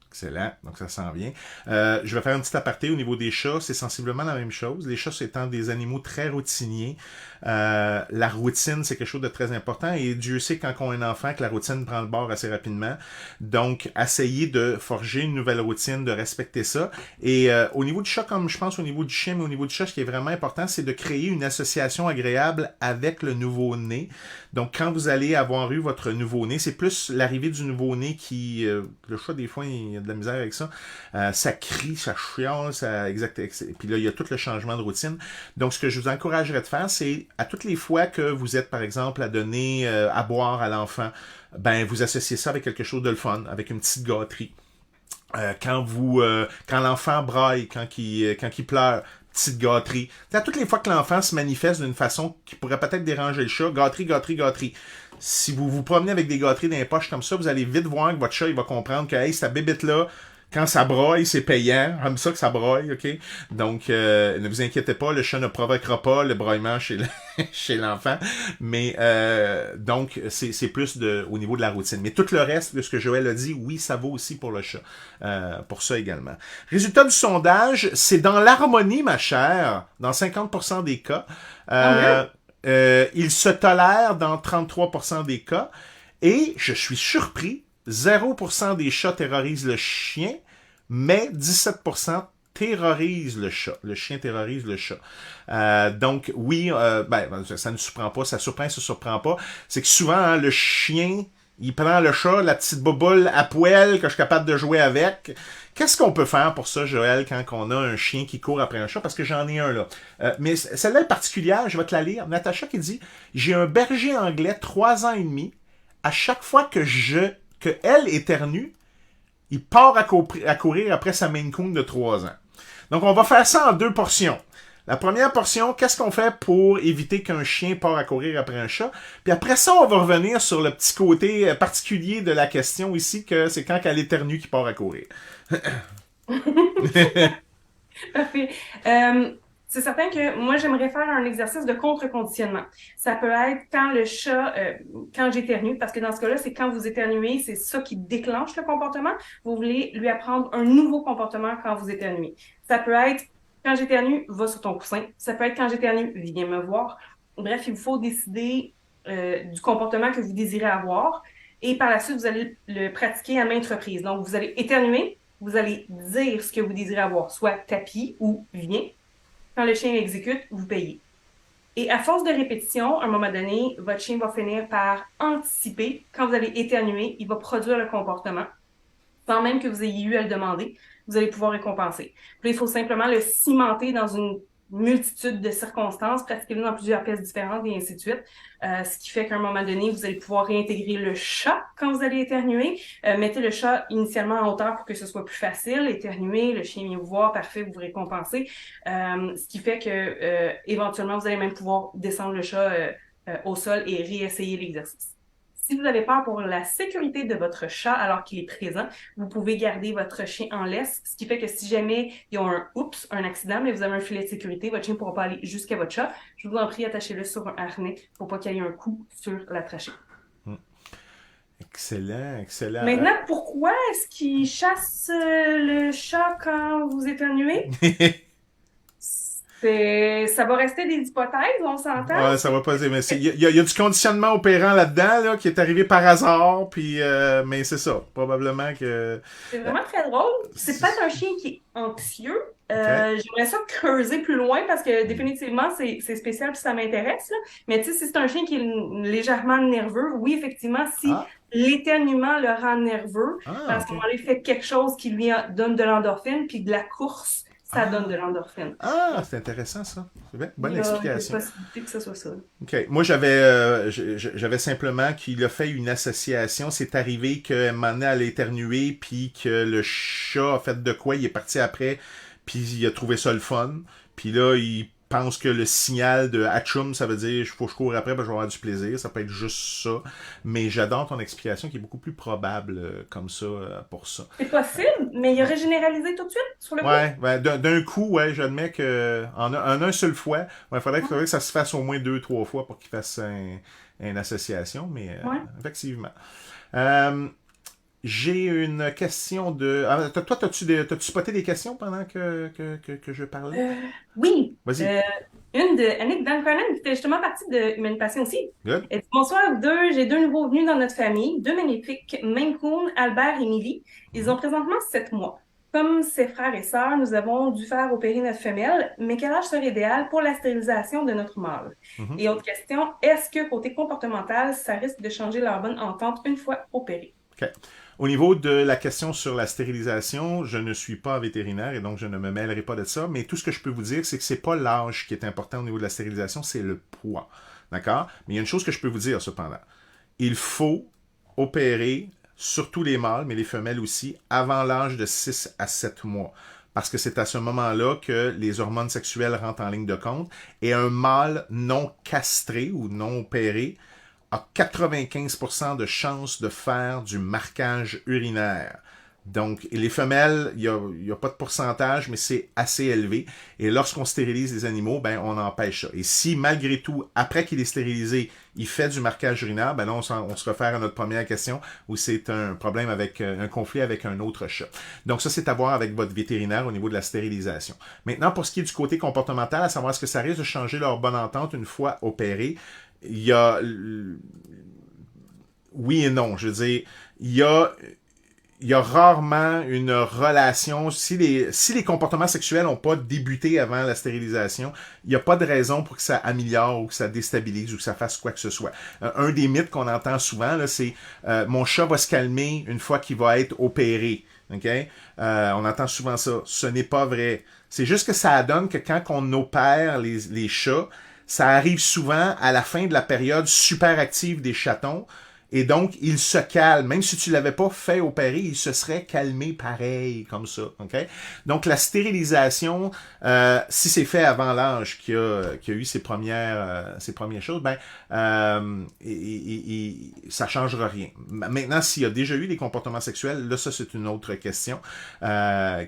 Excellent, donc ça s'en vient. Je vais faire un petit aparté au niveau des chats, c'est sensiblement la même chose. Les chats étant des animaux très routiniers, la routine c'est quelque chose de très important et Dieu sait quand on a un enfant que la routine prend le bord assez rapidement. Donc, essayez de forger une nouvelle routine, de respecter ça. Et au niveau du chat, comme je pense au niveau du chien, mais au niveau du chat, ce qui est vraiment important, c'est de créer une association agréable avec le nouveau-né. Donc, quand vous allez avoir eu votre nouveau-né, c'est plus l'arrivée du nouveau-né qui... le chat, des fois, il y a de la misère avec ça. Ça crie, ça chiale, ça... Exact. Et puis là, il y a tout le changement de routine. Donc, ce que je vous encouragerais de faire, c'est à toutes les fois que vous êtes, par exemple, à donner à boire à l'enfant, ben, vous associez ça avec quelque chose de le fun, avec une petite gâterie. Quand l'enfant braille, quand il pleure, petite gâterie. À toutes les fois que l'enfant se manifeste d'une façon qui pourrait peut-être déranger le chat, gâterie, gâterie, gâterie. Si vous vous promenez avec des gâteries dans les poches comme ça, vous allez vite voir que votre chat il va comprendre que hey, cette bébête-là, quand ça broye, c'est payant. Comme ça que ça broye, OK? Donc, ne vous inquiétez pas, le chat ne provoquera pas le broyement chez l'enfant. Mais, donc, c'est plus au niveau de la routine. Mais tout le reste de ce que Joël a dit, oui, ça vaut aussi pour le chat. Pour ça également. Résultat du sondage, c'est dans l'harmonie, ma chère, dans 50% des cas. Il se tolère dans 33% des cas. Et je suis surpris, 0% des chats terrorisent le chien, mais 17% terrorisent le chat. Le chien terrorise le chat. Donc, oui, ça ne surprend pas, ça surprend pas. C'est que souvent, hein, le chien, il prend le chat, la petite boboule à poêle que je suis capable de jouer avec. Qu'est-ce qu'on peut faire pour ça, Joël, quand on a un chien qui court après un chat? Parce que j'en ai un là. Mais celle-là est particulière, je vais te la lire. Natacha qui dit « J'ai un berger anglais, 3 ans et demi. À chaque fois que elle éternue, il part à courir après sa Maine Coon de 3 ans. » Donc, on va faire ça en 2 portions. La première portion, qu'est-ce qu'on fait pour éviter qu'un chien part à courir après un chat? Puis après ça, on va revenir sur le petit côté particulier de la question ici, que c'est quand elle éternue qu'il part à courir. Parfait. C'est certain que moi, j'aimerais faire un exercice de contre-conditionnement. Ça peut être quand le chat, quand j'éternue, parce que dans ce cas-là, c'est quand vous éternuez, c'est ça qui déclenche le comportement. Vous voulez lui apprendre un nouveau comportement quand vous éternuez. Ça peut être quand j'éternue, va sur ton coussin. Ça peut être quand j'éternue, viens me voir. Bref, il vous faut décider du comportement que vous désirez avoir. Et par la suite, vous allez le pratiquer à maintes reprises. Donc, vous allez éternuer, vous allez dire ce que vous désirez avoir, soit tapis ou viens. Quand le chien exécute, vous payez. Et à force de répétition, à un moment donné, votre chien va finir par anticiper. Quand vous allez éternuer, il va produire le comportement sans même que vous ayez eu à le demander. Vous allez pouvoir récompenser. Puis il faut simplement le cimenter dans une multitude de circonstances, pratiquer-le dans plusieurs pièces différentes et ainsi de suite. Ce qui fait qu'à un moment donné, vous allez pouvoir réintégrer le chat quand vous allez éternuer. Mettez le chat initialement en hauteur pour que ce soit plus facile. Éternuer, le chien vient vous voir, parfait, vous vous récompensez. Ce qui fait que éventuellement, vous allez même pouvoir descendre le chat au sol et réessayer l'exercice. Si vous avez peur pour la sécurité de votre chat alors qu'il est présent, vous pouvez garder votre chien en laisse, ce qui fait que si jamais il y a un accident, mais vous avez un filet de sécurité, votre chien ne pourra pas aller jusqu'à votre chat. Je vous en prie, attachez-le sur un harnais pour pas qu'il y ait un coup sur la trachée. Excellent, excellent. Maintenant, pourquoi est-ce qu'il chasse le chat quand vous éternuez? Ça va rester des hypothèses, on s'entend? Ouais, ça va pas. Mais il y a du conditionnement opérant là-dedans là, qui est arrivé par hasard, puis mais c'est ça. Probablement que. C'est vraiment très drôle. C'est peut-être un chien qui est anxieux. OK. J'aimerais ça creuser plus loin parce que définitivement, c'est spécial puis ça m'intéresse, là. Mais tu sais, si c'est un chien qui est légèrement nerveux, oui, effectivement, si Ah, l'éternuement le rend nerveux, ben, ah, à ce OK. moment-là, il fait quelque chose qui lui donne de l'endorphine, puis de la course, ça donne de Ah, l'endorphine. ah, Donc, c'est intéressant ça. C'est bien. il Bonne y a une explication. possibilité que ce soit ça. OK. Moi, j'avais simplement qu'il a fait une association. C'est arrivé qu'à un moment donné, elle a éternué, puis que le chat a fait de quoi, il est parti après, puis il a trouvé ça le fun. Puis là, il pense que le signal de Hatchum, ça veut dire faut que je cours après, parce que je vais avoir du plaisir. Ça peut être juste ça. Mais j'adore ton explication qui est beaucoup plus probable comme ça pour ça. C'est possible, mais il aurait généralisé tout de suite, sur le coup. Ouais, d'un coup, ouais, j'admets que en un seul fois, il faudrait que ça se fasse au moins deux, trois fois pour qu'il fasse une association, mais Ouais. effectivement. Euh, j'ai une question de. Toi, t'as-tu spoté des questions pendant que je parlais? Euh, oui, Vas-y. une de Annick Dunkernan qui fait justement partie de Humaine Passion aussi. Good. Elle dit, bonsoir à vous deux, j'ai deux nouveaux venus dans notre famille, deux magnifiques Maine Coon, Albert et Millie. Ils Mhm, ont présentement 7 mois. Comme ses frères et sœurs, nous avons dû faire opérer notre femelle, mais quel âge serait idéal pour la stérilisation de notre mâle? mhm. Et autre question, est-ce que côté comportemental, ça risque de changer leur bonne entente une fois opérée? OK. Au niveau de la question sur la stérilisation, je ne suis pas vétérinaire et donc je ne me mêlerai pas de ça, mais tout ce que je peux vous dire, c'est que c'est pas l'âge qui est important au niveau de la stérilisation, c'est le poids. D'accord? Mais il y a une chose que je peux vous dire cependant. Il faut opérer surtout les mâles, mais les femelles aussi, avant l'âge de 6 à 7 mois. Parce que c'est à ce moment-là que les hormones sexuelles rentrent en ligne de compte et un mâle non castré ou non opéré a 95% de chances de faire du marquage urinaire. Donc, les femelles, il y a pas de pourcentage, mais c'est assez élevé. Et lorsqu'on stérilise les animaux, ben, on empêche ça. Et si, malgré tout, après qu'il est stérilisé, il fait du marquage urinaire, ben là, on se réfère à notre première question, où c'est un problème avec, un conflit avec un autre chat. Donc, ça, c'est à voir avec votre vétérinaire au niveau de la stérilisation. Maintenant, pour ce qui est du côté comportemental, à savoir est-ce que ça risque de changer leur bonne entente une fois opéré, il y a oui et non. Je veux dire, il y a rarement une relation. Si les comportements sexuels n'ont pas débuté avant la stérilisation, il n'y a pas de raison pour que ça améliore ou que ça déstabilise ou que ça fasse quoi que ce soit. Un des mythes qu'on entend souvent, là, c'est mon chat va se calmer une fois qu'il va être opéré. Okay? On entend souvent ça. Ce n'est pas vrai. C'est juste que ça donne que quand on opère les chats, ça arrive souvent à la fin de la période super active des chatons. Et donc, il se calme. Même si tu l'avais pas fait opérer, il se serait calmé pareil, comme ça. Okay? Donc, la stérilisation, si c'est fait avant l'âge qui a eu ses premières choses, ben, ça changera rien. Maintenant, s'il y a déjà eu des comportements sexuels, là, ça, c'est une autre question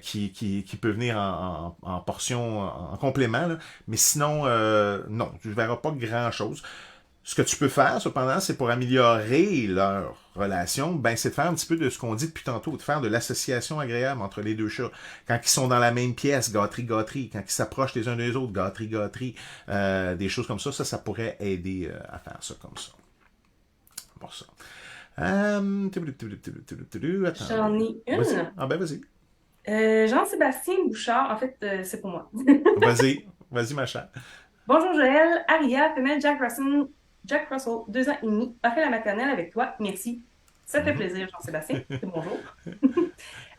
qui peut venir en portion, en complément. Là. Mais sinon, non, tu ne verras pas grand-chose. Ce que tu peux faire, cependant, c'est pour améliorer leur relation, ben, c'est de faire un petit peu de ce qu'on dit depuis tantôt, de faire de l'association agréable entre les deux chats. Quand ils sont dans la même pièce, gâterie. Quand ils s'approchent les uns des autres, gâterie. Des choses comme ça pourrait aider à faire ça comme ça. Pour ça. J'en Attendez. ai Vas-y. une. Ah ben vas-y. Jean-Sébastien Bouchard, en fait, c'est pour moi. Vas-y. Vas-y, ma chère. Bonjour Joël, Aria, femelle Jack Russell, 2 ans et demi, a fait la maternelle avec toi. Merci. Ça fait Mhm. plaisir, Jean-Sébastien. C'est bonjour.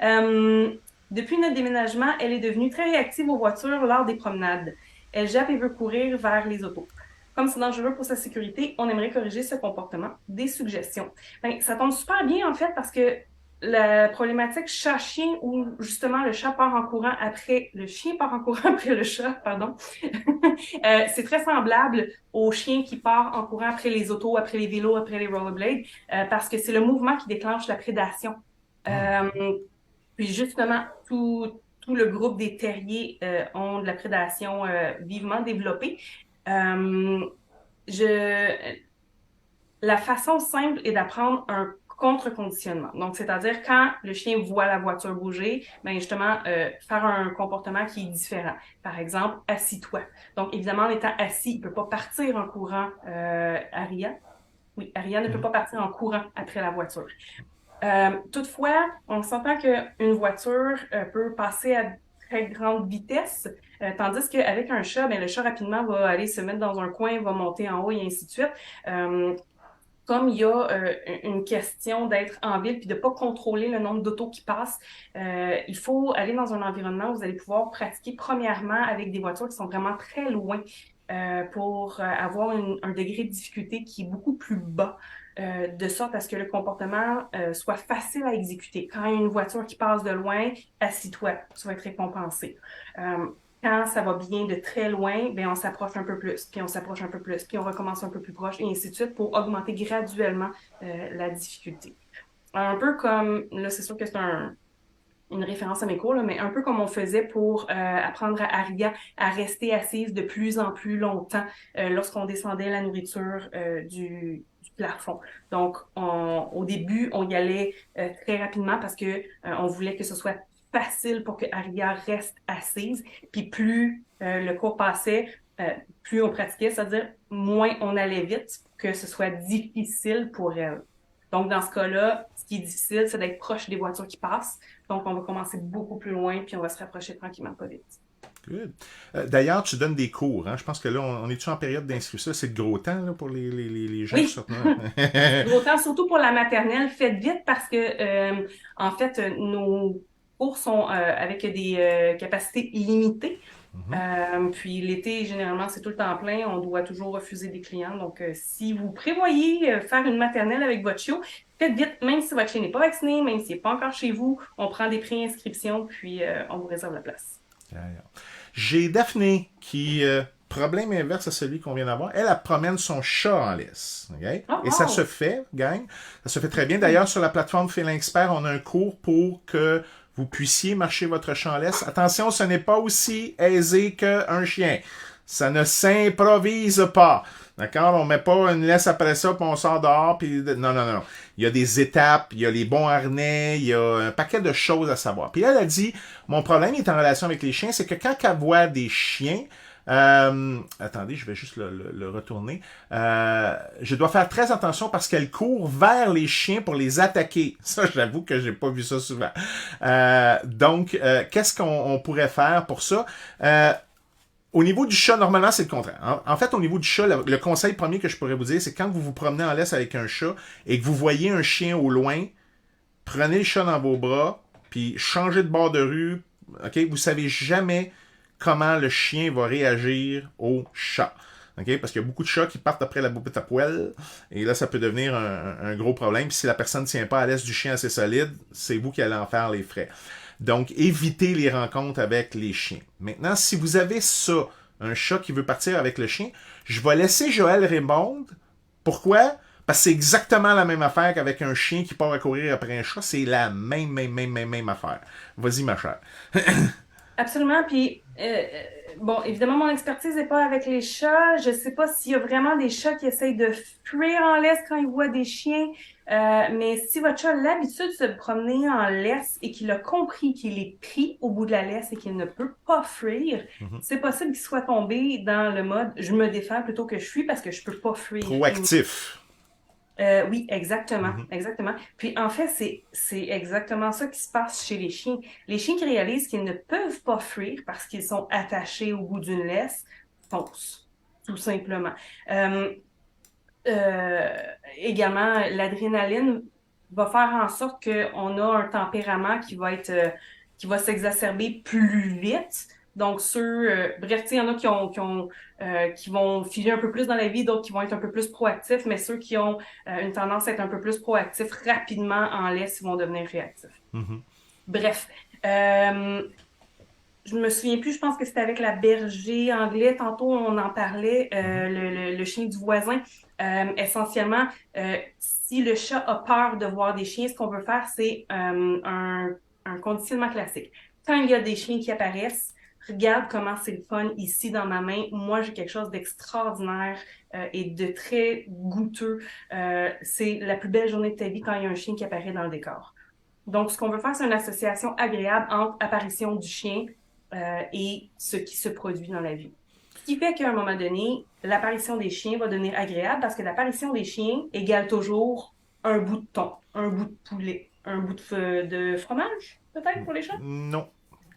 Euh, Depuis notre déménagement, elle est devenue très réactive aux voitures lors des promenades. Elle jappe et veut courir vers les autos. Comme c'est dangereux pour sa sécurité, on aimerait corriger ce comportement. Des suggestions. Ben, ça tombe super bien en fait parce que la problématique chat-chien où justement le chat part en courant après, le chien part en courant après le chat, pardon, c'est très semblable au chien qui part en courant après les autos, après les vélos, après les rollerblades, parce que c'est le mouvement qui déclenche la prédation. Mhm. Euh, Puis justement, tout le groupe des terriers ont de la prédation vivement développée. Euh, je, la façon simple est d'apprendre un contre-conditionnement. Donc, c'est-à-dire quand le chien voit la voiture bouger, ben justement, faire un comportement qui est différent. Par exemple, assis-toi. Donc, évidemment, en étant assis, il ne peut pas partir en courant. Aria, oui, Aria ne peut Mhm. pas partir en courant après la voiture. Toutefois, on s'entend qu'une voiture peut passer à très grande vitesse, tandis qu'avec un chat, ben, le chat rapidement va aller se mettre dans un coin, va monter en haut et ainsi de suite. Comme il y a une question d'être en ville puis de pas contrôler le nombre d'autos qui passent, il faut aller dans un environnement où vous allez pouvoir pratiquer premièrement avec des voitures qui sont vraiment très loin pour avoir un degré de difficulté qui est beaucoup plus bas. De sorte à ce que le comportement soit facile à exécuter. Quand il y a une voiture qui passe de loin, assis-toi, tu vas être récompensé. Quand ça va bien de très loin, ben on s'approche un peu plus, puis on s'approche un peu plus, puis on recommence un peu plus proche, et ainsi de suite pour augmenter graduellement la difficulté. Un peu comme, là c'est sûr que c'est une référence à mes cours, là, mais un peu comme on faisait pour apprendre à Aria à rester assise de plus en plus longtemps lorsqu'on descendait la nourriture du plafond. Donc, au début, on y allait très rapidement parce que on voulait que ce soit facile pour que Aria reste assise. Puis plus le cours passait, plus on pratiquait, c'est-à-dire moins on allait vite pour que ce soit difficile pour elle. Donc, dans ce cas-là, ce qui est difficile, c'est d'être proche des voitures qui passent. Donc, on va commencer beaucoup plus loin, puis on va se rapprocher tranquillement, pas vite. Good. D'ailleurs, tu donnes des cours. Hein? Je pense que là, on est-tu en période d'inscription? C'est de gros temps là, pour les gens qui Oui, sortent. Là? gros temps, surtout pour la maternelle. Faites vite parce que, en fait, nos cours sont avec des capacités limitées. Puis l'été, généralement, c'est tout le temps plein. On doit toujours refuser des clients. Donc, si vous prévoyez faire une maternelle avec votre chiot, faites vite, même si votre chien n'est pas vacciné, même s'il n'est pas encore chez vous, on prend des pré-inscriptions, puis on vous réserve la place. J'ai Daphné qui, problème inverse à celui qu'on vient d'avoir, elle promène son chat en laisse. Okay? Oh, Et ça wow! se fait, gang. Ça se fait très bien. D'ailleurs, sur la plateforme Félin Expert, on a un cours pour que vous puissiez marcher votre chat en laisse. Attention, ce n'est pas aussi aisé qu'un chien. Ça ne s'improvise pas. D'accord? On met pas une laisse après ça, puis on sort dehors, puis non, non, non. Il y a des étapes, il y a les bons harnais, il y a un paquet de choses à savoir. Puis elle a dit, mon problème est en relation avec les chiens, c'est que quand elle voit des chiens, attendez, je vais juste le retourner. Je dois faire très attention parce qu'elle court vers les chiens pour les attaquer. Ça, j'avoue que j'ai pas vu ça souvent. Donc, qu'est-ce qu'on pourrait faire pour ça? Au niveau du chat, normalement, c'est le contraire. En fait, au niveau du chat, le conseil premier que je pourrais vous dire, c'est quand vous vous promenez en laisse avec un chat et que vous voyez un chien au loin, prenez le chat dans vos bras, puis changez de bord de rue. Ok, vous savez jamais comment le chien va réagir au chat. Okay? Parce qu'il y a beaucoup de chats qui partent après la boupette à poêle, et là, ça peut devenir un gros problème. Puis si la personne ne tient pas à l'aise du chien assez solide, c'est vous qui allez en faire les frais. Donc, évitez les rencontres avec les chiens. Maintenant, si vous avez ça, un chat qui veut partir avec le chien, je vais laisser Joël répondre. Pourquoi? Parce que c'est exactement la même affaire qu'avec un chien qui part à courir après un chat. C'est la même affaire. Vas-y, ma chère. Absolument. Puis, bon, évidemment, mon expertise n'est pas avec les chats. Je ne sais pas s'il y a vraiment des chats qui essayent de fuir en laisse quand ils voient des chiens. Mais si votre chat a l'habitude de se promener en laisse et qu'il a compris qu'il est pris au bout de la laisse et qu'il ne peut pas fuir, c'est possible qu'il soit tombé dans le mode « je me défends plutôt que je fuis parce que je ne peux pas fuir ». Proactif. Oui, exactement, exactement. Puis en fait, c'est exactement ça qui se passe chez les chiens. Les chiens qui réalisent qu'ils ne peuvent pas fuir parce qu'ils sont attachés au bout d'une laisse, foncent, tout simplement. Également, l'adrénaline va faire en sorte qu'on a un tempérament qui va être, qui va s'exacerber plus vite. Donc, bref, il y en a qui vont filer un peu plus dans la vie, d'autres qui vont être un peu plus proactifs, mais ceux qui ont une tendance à être un peu plus proactifs rapidement en laisse, ils vont devenir réactifs. Bref, je me souviens plus, je pense que c'était avec la berger anglais, tantôt on en parlait, le chien du voisin. Essentiellement, si le chat a peur de voir des chiens, ce qu'on veut faire, c'est un conditionnement classique. Quand il y a des chiens qui apparaissent, regarde comment c'est le fun ici dans ma main. Moi, j'ai quelque chose d'extraordinaire et de très goûteux. C'est la plus belle journée de ta vie quand il y a un chien qui apparaît dans le décor. Donc, ce qu'on veut faire, c'est une association agréable entre apparition du chien et ce qui se produit dans la vie. Ce qui fait qu'à un moment donné, l'apparition des chiens va devenir agréable parce que l'apparition des chiens égale toujours un bout de thon, un bout de poulet, un bout de fromage, peut-être, pour les chats? Non.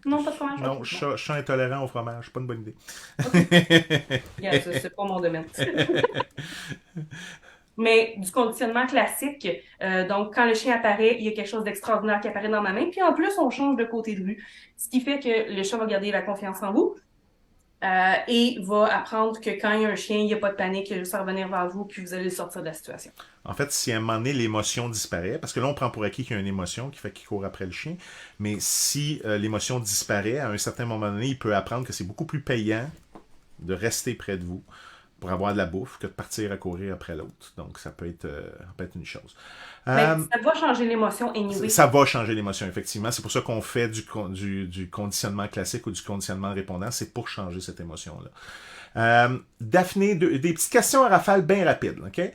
Non, pas de fromage? Non, Ok, bon. chat intolérant au fromage, pas une bonne Ok. idée. Yeah, ça, c'est pas mon domaine. Mais du conditionnement classique, donc quand le chien apparaît, il y a quelque chose d'extraordinaire qui apparaît dans ma main, puis en plus, on change de côté de rue. Ce qui fait que le chat va garder la confiance en vous et va apprendre que quand il y a un chien, il n'y a pas de panique, il va juste revenir vers vous, puis vous allez le sortir de la situation. En fait, si à un moment donné l'émotion disparaît, parce que là on prend pour acquis qu'il y a une émotion qui fait qu'il court après le chien, mais si l'émotion disparaît, à un certain moment donné, il peut apprendre que c'est beaucoup plus payant de rester près de vous pour avoir de la bouffe que de partir à courir après l'autre. Donc ça peut être une chose. Mais Euh, ça va changer l'émotion anyway. ça va changer l'émotion, effectivement. C'est pour ça qu'on fait du conditionnement classique ou du conditionnement répondant. C'est pour changer cette émotion-là. Daphné, des petites questions à rafale bien rapides. OK? OK.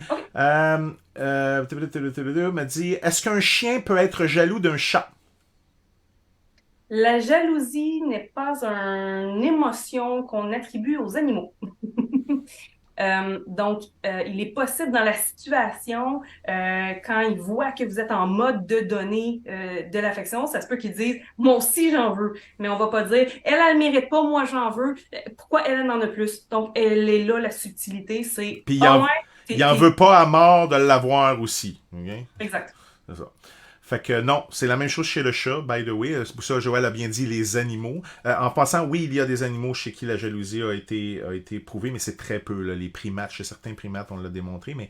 M'a dit, est-ce qu'un chien peut être jaloux d'un chat? La jalousie n'est pas une émotion qu'on attribue aux animaux. Il est possible dans la situation, quand il voit que vous êtes en mode de donner de l'affection, ça se peut qu'il dise, moi aussi j'en veux, mais on va pas dire, elle mérite pas, moi j'en veux, pourquoi elle en a plus? Donc, elle est là, la subtilité, c'est, Puis ah ouais, il en veut pas à mort de l'avoir aussi. OK? exact. C'est ça. Fait que non, c'est la même chose chez le chat, by the way. C'est pour ça que Joël a bien dit les animaux. En passant, oui, il y a des animaux chez qui la jalousie a été prouvée, mais c'est très peu. Là. Les primates, chez certains primates, on l'a démontré, mais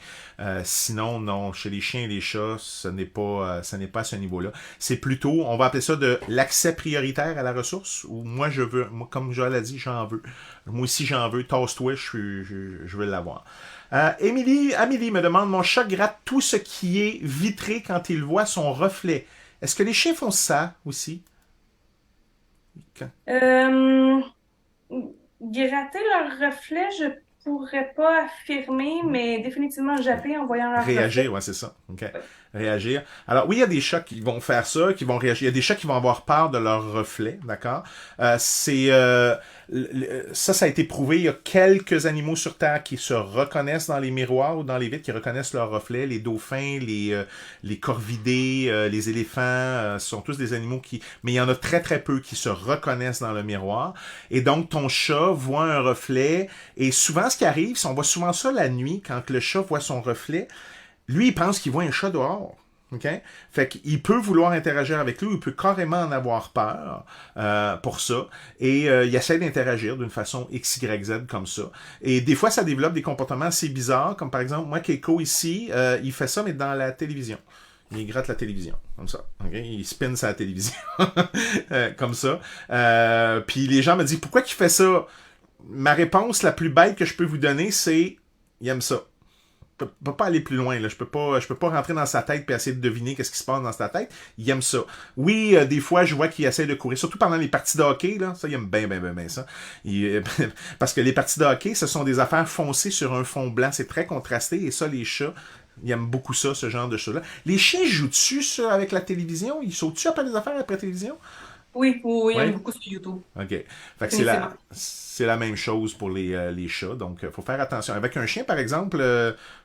sinon, non, chez les chiens et les chats, ce n'est pas à ce niveau-là. C'est plutôt, on va appeler ça de l'accès prioritaire à la ressource, où moi, je veux, moi, comme Joël a dit, j'en veux. Moi aussi, j'en veux. Tasse-toi, je veux l'avoir. Amélie me demande, mon chat gratte tout ce qui est vitré quand il voit son reflet. Est-ce que les chiens font ça aussi? Quand- Euh, Gratter leur reflet, je pourrais pas affirmer, mais définitivement japper en voyant leur reflet. Réagir, ouais, c'est ça. OK. Réagir. Alors, oui, il y a des chats qui vont faire ça, qui vont réagir. Il y a des chats qui vont avoir peur de leur reflet, d'accord? Ça a été prouvé. Il y a quelques animaux sur Terre qui se reconnaissent dans les miroirs ou dans les vitres, qui reconnaissent leur reflet. Les dauphins, les corvidés, les éléphants, ce sont tous des animaux qui... Mais il y en a très, très peu qui se reconnaissent dans le miroir. Et donc, ton chat voit un reflet. Et souvent, ce qui arrive, c'est on voit souvent ça la nuit, quand le chat voit son reflet. Lui, il pense qu'il voit un chat dehors. OK? Fait qu'il peut vouloir interagir avec lui, il peut carrément en avoir peur pour ça. Et il essaie d'interagir d'une façon X, Y, Z comme ça. Et des fois, ça développe des comportements assez bizarres, comme par exemple, moi, Keiko ici, il fait ça, mais dans la télévision. Il gratte la télévision, comme ça. Okay? Il spin sa télévision, comme ça. Puis les gens me disent, pourquoi il fait ça? Ma réponse la plus bête que je peux vous donner, c'est, il aime ça. Je peux pas aller plus loin là, je peux pas rentrer dans sa tête et essayer de deviner qu'est-ce qui se passe dans sa tête. Il aime ça. Oui, des fois je vois qu'il essaie de courir, surtout pendant les parties de hockey là, ça il aime bien ça. Parce que les parties de hockey, ce sont des affaires foncées sur un fond blanc, c'est très contrasté et ça les chats ils aiment beaucoup ça, ce genre de choses-là. Les chiens jouent-tu ça avec la télévision? Ils sautent-tu après les affaires après la télévision? Oui, oui, oui, Oui? j'aime beaucoup sur YouTube. OK. Fait que Définitivement. c'est la même chose pour les chats. Donc, il faut faire attention. Avec un chien, par exemple,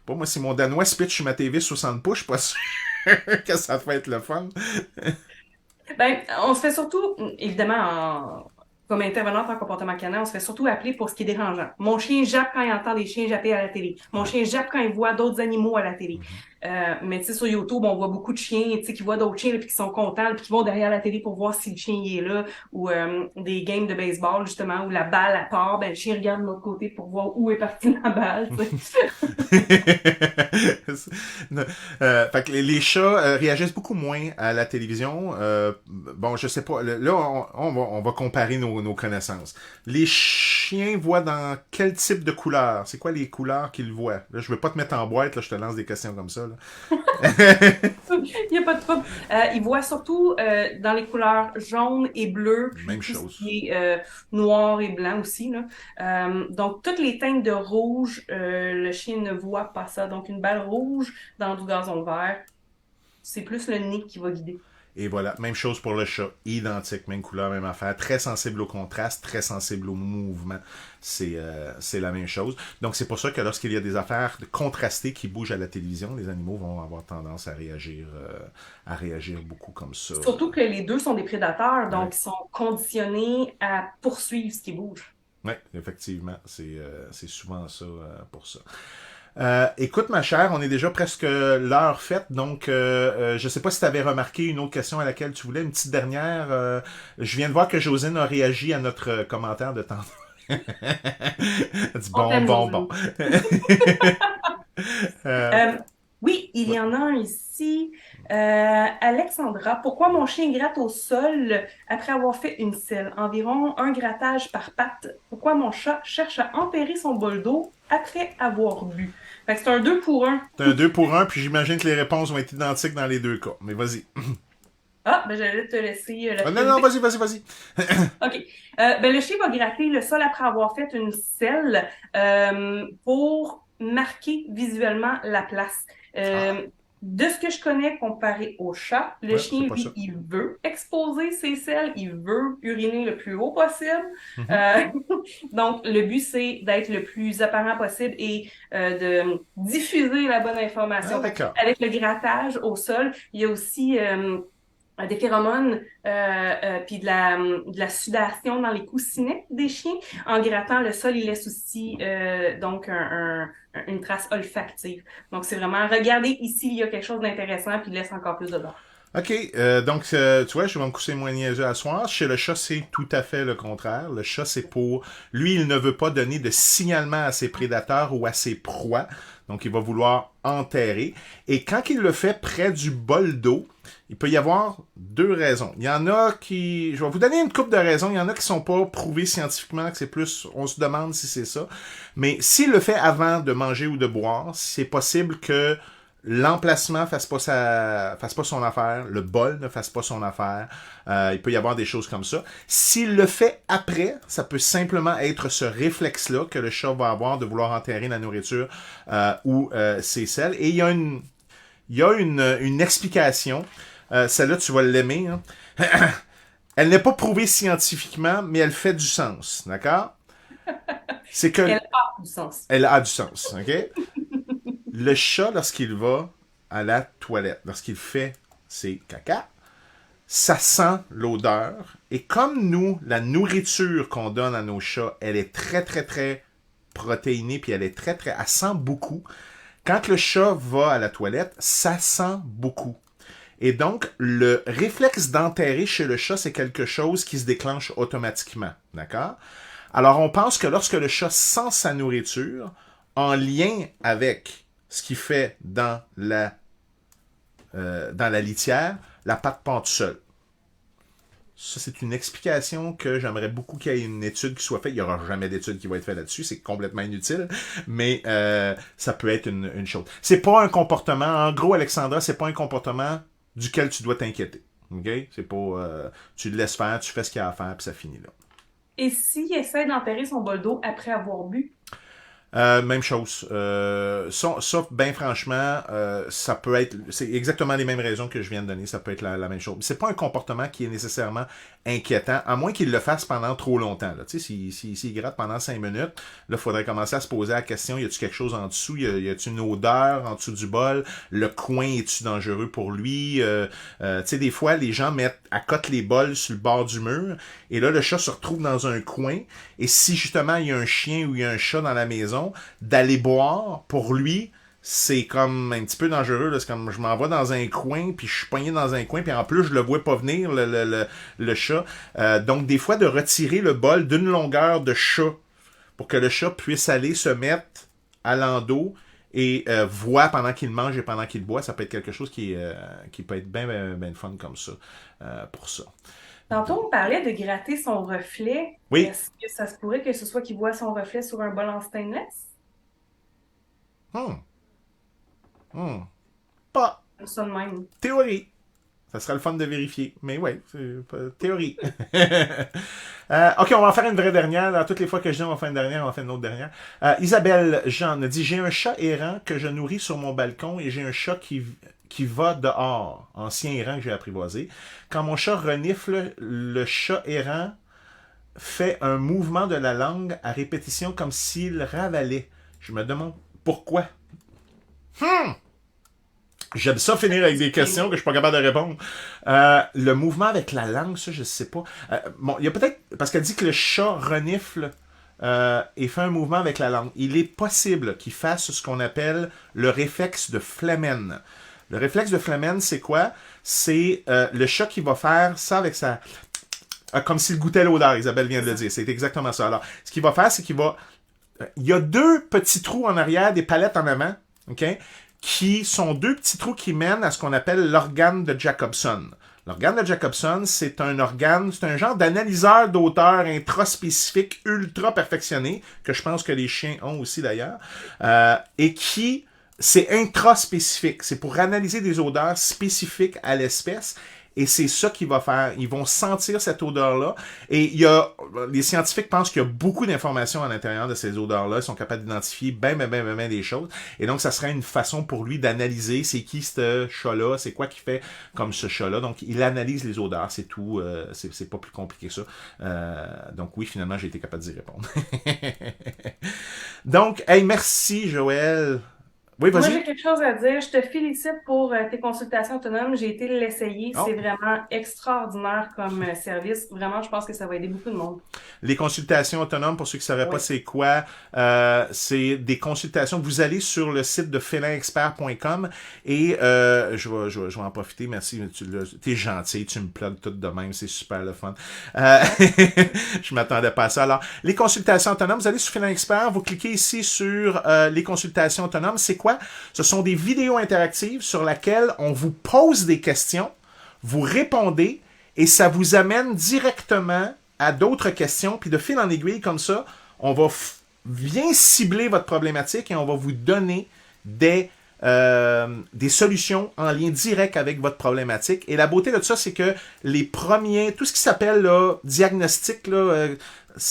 bon, moi, si mon Danois se pitch sur ma TV 60 pouces, je suis pas sûr que ça va être le fun. Ben, on se fait surtout, évidemment, comme intervenante en comportement canin, on se fait surtout appeler pour ce qui est dérangeant. Mon chien jappe quand il entend des chiens japper à la télé. Mon Oui. chien jappe quand il voit d'autres animaux à la télé. Mhm. Mais tu sais, sur YouTube, on voit beaucoup de chiens, tu sais, qui voient d'autres chiens, là, puis qui sont contents, puis qui vont derrière la télé pour voir si le chien y est là, ou des games de baseball, justement, où la balle, à part, ben, le chien regarde de l'autre côté pour voir où est partie la balle, tu sais. Fait que les chats réagissent beaucoup moins à la télévision. Bon, je sais pas. Là, on va comparer nos connaissances. Les chiens voient dans quel type de couleur? C'est quoi les couleurs qu'ils voient? Là, je veux pas te mettre en boîte, là, je te lance des questions comme ça. Là. Il n'y a pas de trouble. Il voit surtout dans les couleurs jaune et bleu, puis Même tout ce chose. qui est noir et blanc aussi, là. Donc, toutes les teintes de rouge, le chien ne voit pas ça. Donc, une balle rouge dans du gazon vert, c'est plus le nez qui va guider. Et voilà, même chose pour le chat, identique, même couleur, même affaire, très sensible au contraste, très sensible au mouvement, c'est la même chose. Donc c'est pour ça que lorsqu'il y a des affaires contrastées qui bougent à la télévision, les animaux vont avoir tendance à réagir beaucoup comme ça. Surtout que les deux sont des prédateurs, Ouais. donc ils sont conditionnés à poursuivre ce qui bouge. Oui, effectivement, c'est souvent ça pour ça. Écoute, ma chère, on est déjà presque l'heure faite, donc je ne sais pas si tu avais remarqué une autre question à laquelle tu voulais, une petite dernière. Je viens de voir que Josine a réagi à notre commentaire de tantôt. Elle dit On bon, t'aime, bon, Josine. bon. Euh, Euh, oui, il y ouais. en a un ici. Alexandra, pourquoi mon chien gratte au sol après avoir fait une selle? Environ un grattage par patte. Pourquoi mon chat cherche à enterrer son bol d'eau après avoir bu? Fait que c'est un 2 pour 1. T'as un 2 pour un, puis j'imagine que les réponses vont être identiques dans les deux cas. Mais vas-y. Ah, ben j'allais te laisser la Ah, non, non, priorité. vas-y. OK. Ben, le chien va gratter le sol après avoir fait une selle pour marquer visuellement la place. Ah, De ce que je connais comparé au chat, le ouais, c'est chien, pas ça. lui, il veut exposer ses selles, il veut uriner le plus haut possible. Mhm. Euh, donc, le but, c'est d'être le plus apparent possible et de diffuser la bonne Ah, information. Fait que d'accord. avec le grattage au sol, il y a aussi des phéromones puis de la sudation dans les coussinets des chiens. En grattant le sol, il laisse aussi donc une trace olfactive. Donc c'est vraiment, regardez ici, il y a quelque chose d'intéressant puis il laisse encore plus d'odeur. OK, donc tu vois, je vais me coucher moins niaiseux à soir. Chez le chat, c'est tout à fait le contraire. Le chat, c'est pour... Lui, il ne veut pas donner de signalement à ses prédateurs ou à ses proies. Donc, il va vouloir enterrer. Et quand il le fait près du bol d'eau, il peut y avoir deux raisons. Il y en a qui... Je vais vous donner une couple de raisons. Il y en a qui sont pas prouvées scientifiquement, que c'est plus... On se demande si c'est ça. Mais s'il le fait avant de manger ou de boire, c'est possible que l'emplacement fasse pas son affaire, le bol ne fasse pas son affaire. Il peut y avoir des choses comme ça. S'il le fait après, ça peut simplement être ce réflexe-là que le chat va avoir de vouloir enterrer la nourriture ou ses selles. Et il y a une explication. Celle-là, tu vas l'aimer. Hein? Elle n'est pas prouvée scientifiquement, mais elle fait du sens. D'accord? C'est que Elle a du sens. elle a du sens. OK? Le chat, lorsqu'il va à la toilette, lorsqu'il fait ses caca, ça sent l'odeur. Et comme nous, la nourriture qu'on donne à nos chats, elle est très, très, très protéinée, puis elle est très, très... Elle sent beaucoup. Quand le chat va à la toilette, ça sent beaucoup. Et donc, le réflexe d'enterrer chez le chat, c'est quelque chose qui se déclenche automatiquement. D'accord? Alors, on pense que lorsque le chat sent sa nourriture, en lien avec ce qu'il fait dans la litière, la patte pend tout seul. Ça, c'est une explication que j'aimerais beaucoup qu'il y ait une étude qui soit faite. Il n'y aura jamais d'étude qui va être faite là-dessus. C'est complètement inutile. Mais ça peut être une chose. C'est pas un comportement... En gros, Alexandra, c'est pas un comportement duquel tu dois t'inquiéter. OK? C'est pas... tu le laisses faire, tu fais ce qu'il y a à faire, puis ça finit là. Et s'il essaie d'enterrer son bol d'eau après avoir bu? Même chose. Ça, ben franchement, ça peut être... C'est exactement les mêmes raisons que je viens de donner. Ça peut être la même chose. C'est pas un comportement qui est nécessairement inquiétant, à moins qu'il le fasse pendant trop longtemps. Là. Tu sais, s'il gratte pendant 5 minutes, là, il faudrait commencer à se poser la question, y a-tu quelque chose en dessous? Y a-tu une odeur en dessous du bol? Le coin, est-tu dangereux pour lui? Tu sais, des fois, les gens accotent les bols sur le bord du mur, et là, le chat se retrouve dans un coin, et si justement, il y a un chien ou il y a un chat dans la maison, d'aller boire, pour lui, c'est comme un petit peu dangereux. Là. C'est comme je m'en vais dans un coin, puis je suis pogné dans un coin, puis en plus, je le vois pas venir, le chat. Donc, des fois, de retirer le bol d'une longueur de chat pour que le chat puisse aller se mettre à l'endos et voir pendant qu'il mange et pendant qu'il boit, ça peut être quelque chose qui peut être bien fun comme ça, pour ça. Tantôt, on parlait de gratter son reflet. Oui. Est-ce que ça se pourrait que ce soit qu'il voit son reflet sur un bol en stainless? Hmm. Pas. Ça de même. Théorie. Ça serait le fun de vérifier. Mais ouais, c'est théorie. OK, on va en faire une vraie dernière. Là, toutes les fois que je dis on va faire une dernière, on va faire une autre dernière. Isabelle Jean a dit, j'ai un chat errant que je nourris sur mon balcon et j'ai un chat qui va dehors, ancien errant que j'ai apprivoisé. Quand mon chat renifle, le chat errant fait un mouvement de la langue à répétition comme s'il ravalait. Je me demande pourquoi. J'aime ça finir avec des questions que je suis pas capable de répondre. Le mouvement avec la langue, ça, je sais pas. Bon, il y a peut-être... Parce qu'elle dit que le chat renifle et fait un mouvement avec la langue. Il est possible qu'il fasse ce qu'on appelle le réflexe de Flemen. Le réflexe de Flemen, c'est quoi? C'est le chat qui va faire ça avec sa... comme s'il goûtait l'odeur, Isabelle vient de le dire. C'est exactement ça. Alors, ce qu'il va faire, c'est qu'il va... il y a 2 petits trous en arrière, des palettes en avant, OK? Qui sont 2 petits trous qui mènent à ce qu'on appelle l'organe de Jacobson. L'organe de Jacobson, c'est un organe, c'est un genre d'analyseur d'auteur intraspécifique ultra perfectionné, que je pense que les chiens ont aussi d'ailleurs, et qui, c'est intraspécifique. C'est pour analyser des odeurs spécifiques à l'espèce. Et c'est ça qu'il va faire. Ils vont sentir cette odeur-là. Et les scientifiques pensent qu'il y a beaucoup d'informations à l'intérieur de ces odeurs-là. Ils sont capables d'identifier ben des choses. Et donc, ça serait une façon pour lui d'analyser c'est qui ce chat-là, c'est quoi qu'il fait comme ce chat-là. Donc, il analyse les odeurs, c'est tout. C'est pas plus compliqué que ça. Donc, oui, finalement, j'ai été capable d'y répondre. Donc, hey, merci, Joël. Oui, vas-y. Moi, j'ai quelque chose à dire. Je te félicite pour tes consultations autonomes. J'ai été l'essayer. Oh. C'est vraiment extraordinaire comme service. Vraiment, je pense que ça va aider beaucoup de monde. Les consultations autonomes, pour ceux qui ne sauraient pas c'est quoi, c'est des consultations. Vous allez sur le site de felinexpert.com et je vais en profiter. Merci. Tu es gentil. Tu me plugues tout de même. C'est super le fun. Je m'attendais pas à ça. Alors, les consultations autonomes, vous allez sur Félin Expert, vous cliquez ici sur les consultations autonomes. C'est quoi? Ce sont des vidéos interactives sur lesquelles on vous pose des questions, vous répondez et ça vous amène directement à d'autres questions. Puis de fil en aiguille, comme ça, on va bien cibler votre problématique et on va vous donner des solutions en lien direct avec votre problématique. Et la beauté de ça, c'est que les premiers, tout ce qui s'appelle là, diagnostic, là,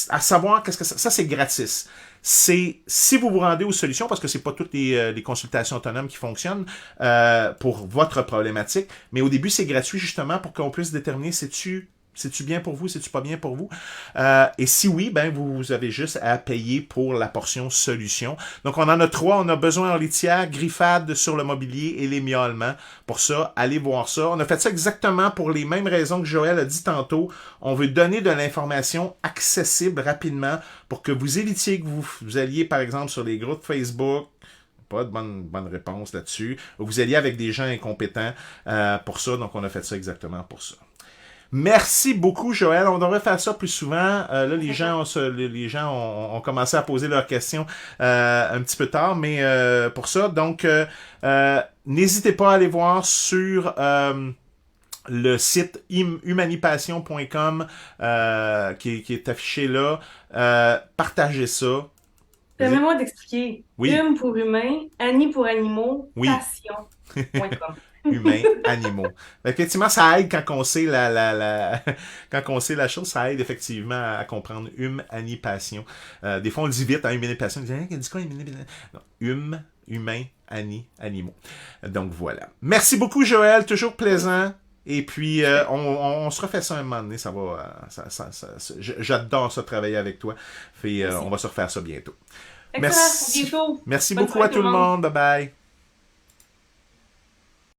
à savoir qu'est-ce que ça c'est gratis. C'est si vous vous rendez aux solutions, parce que c'est pas toutes les consultations autonomes qui fonctionnent pour votre problématique, mais au début c'est gratuit justement pour qu'on puisse déterminer c'est-tu bien pour vous, c'est-tu pas bien pour vous? Et si oui, ben vous avez juste à payer pour la portion solution. Donc on en a 3, on a besoin en litière, griffade sur le mobilier et les miaulements. Pour ça, allez voir ça. On a fait ça exactement pour les mêmes raisons que Joël a dit tantôt. On veut donner de l'information accessible rapidement pour que vous évitiez que vous alliez par exemple sur les groupes Facebook. Pas de bonne réponse là-dessus. Vous alliez avec des gens incompétents pour ça. Donc on a fait ça exactement pour ça. Merci beaucoup, Joël. On devrait faire ça plus souvent. Là, les gens ont commencé à poser leurs questions un petit peu tard, mais pour ça, donc, n'hésitez pas à aller voir sur le site humanipassion.com qui est affiché là. Partagez ça. Permets-moi d'expliquer. Oui. Pour humain, Annie pour animaux, oui. passion.com. Humains, animaux. Effectivement, ça aide quand on sait quand on sait la chose, ça aide effectivement à comprendre passion. Des fois, on le dit vite, humanipassion. On dit, hein, dit quoi, humanipassion? Non, humain, animaux. Donc, voilà. Merci beaucoup, Joël. Toujours plaisant. Et puis, on se refait ça un moment donné. Ça va, j'adore ça, travailler avec toi. Fait, on va se refaire ça bientôt. Excellent. Merci. Merci beaucoup à tout le monde. Bye bye.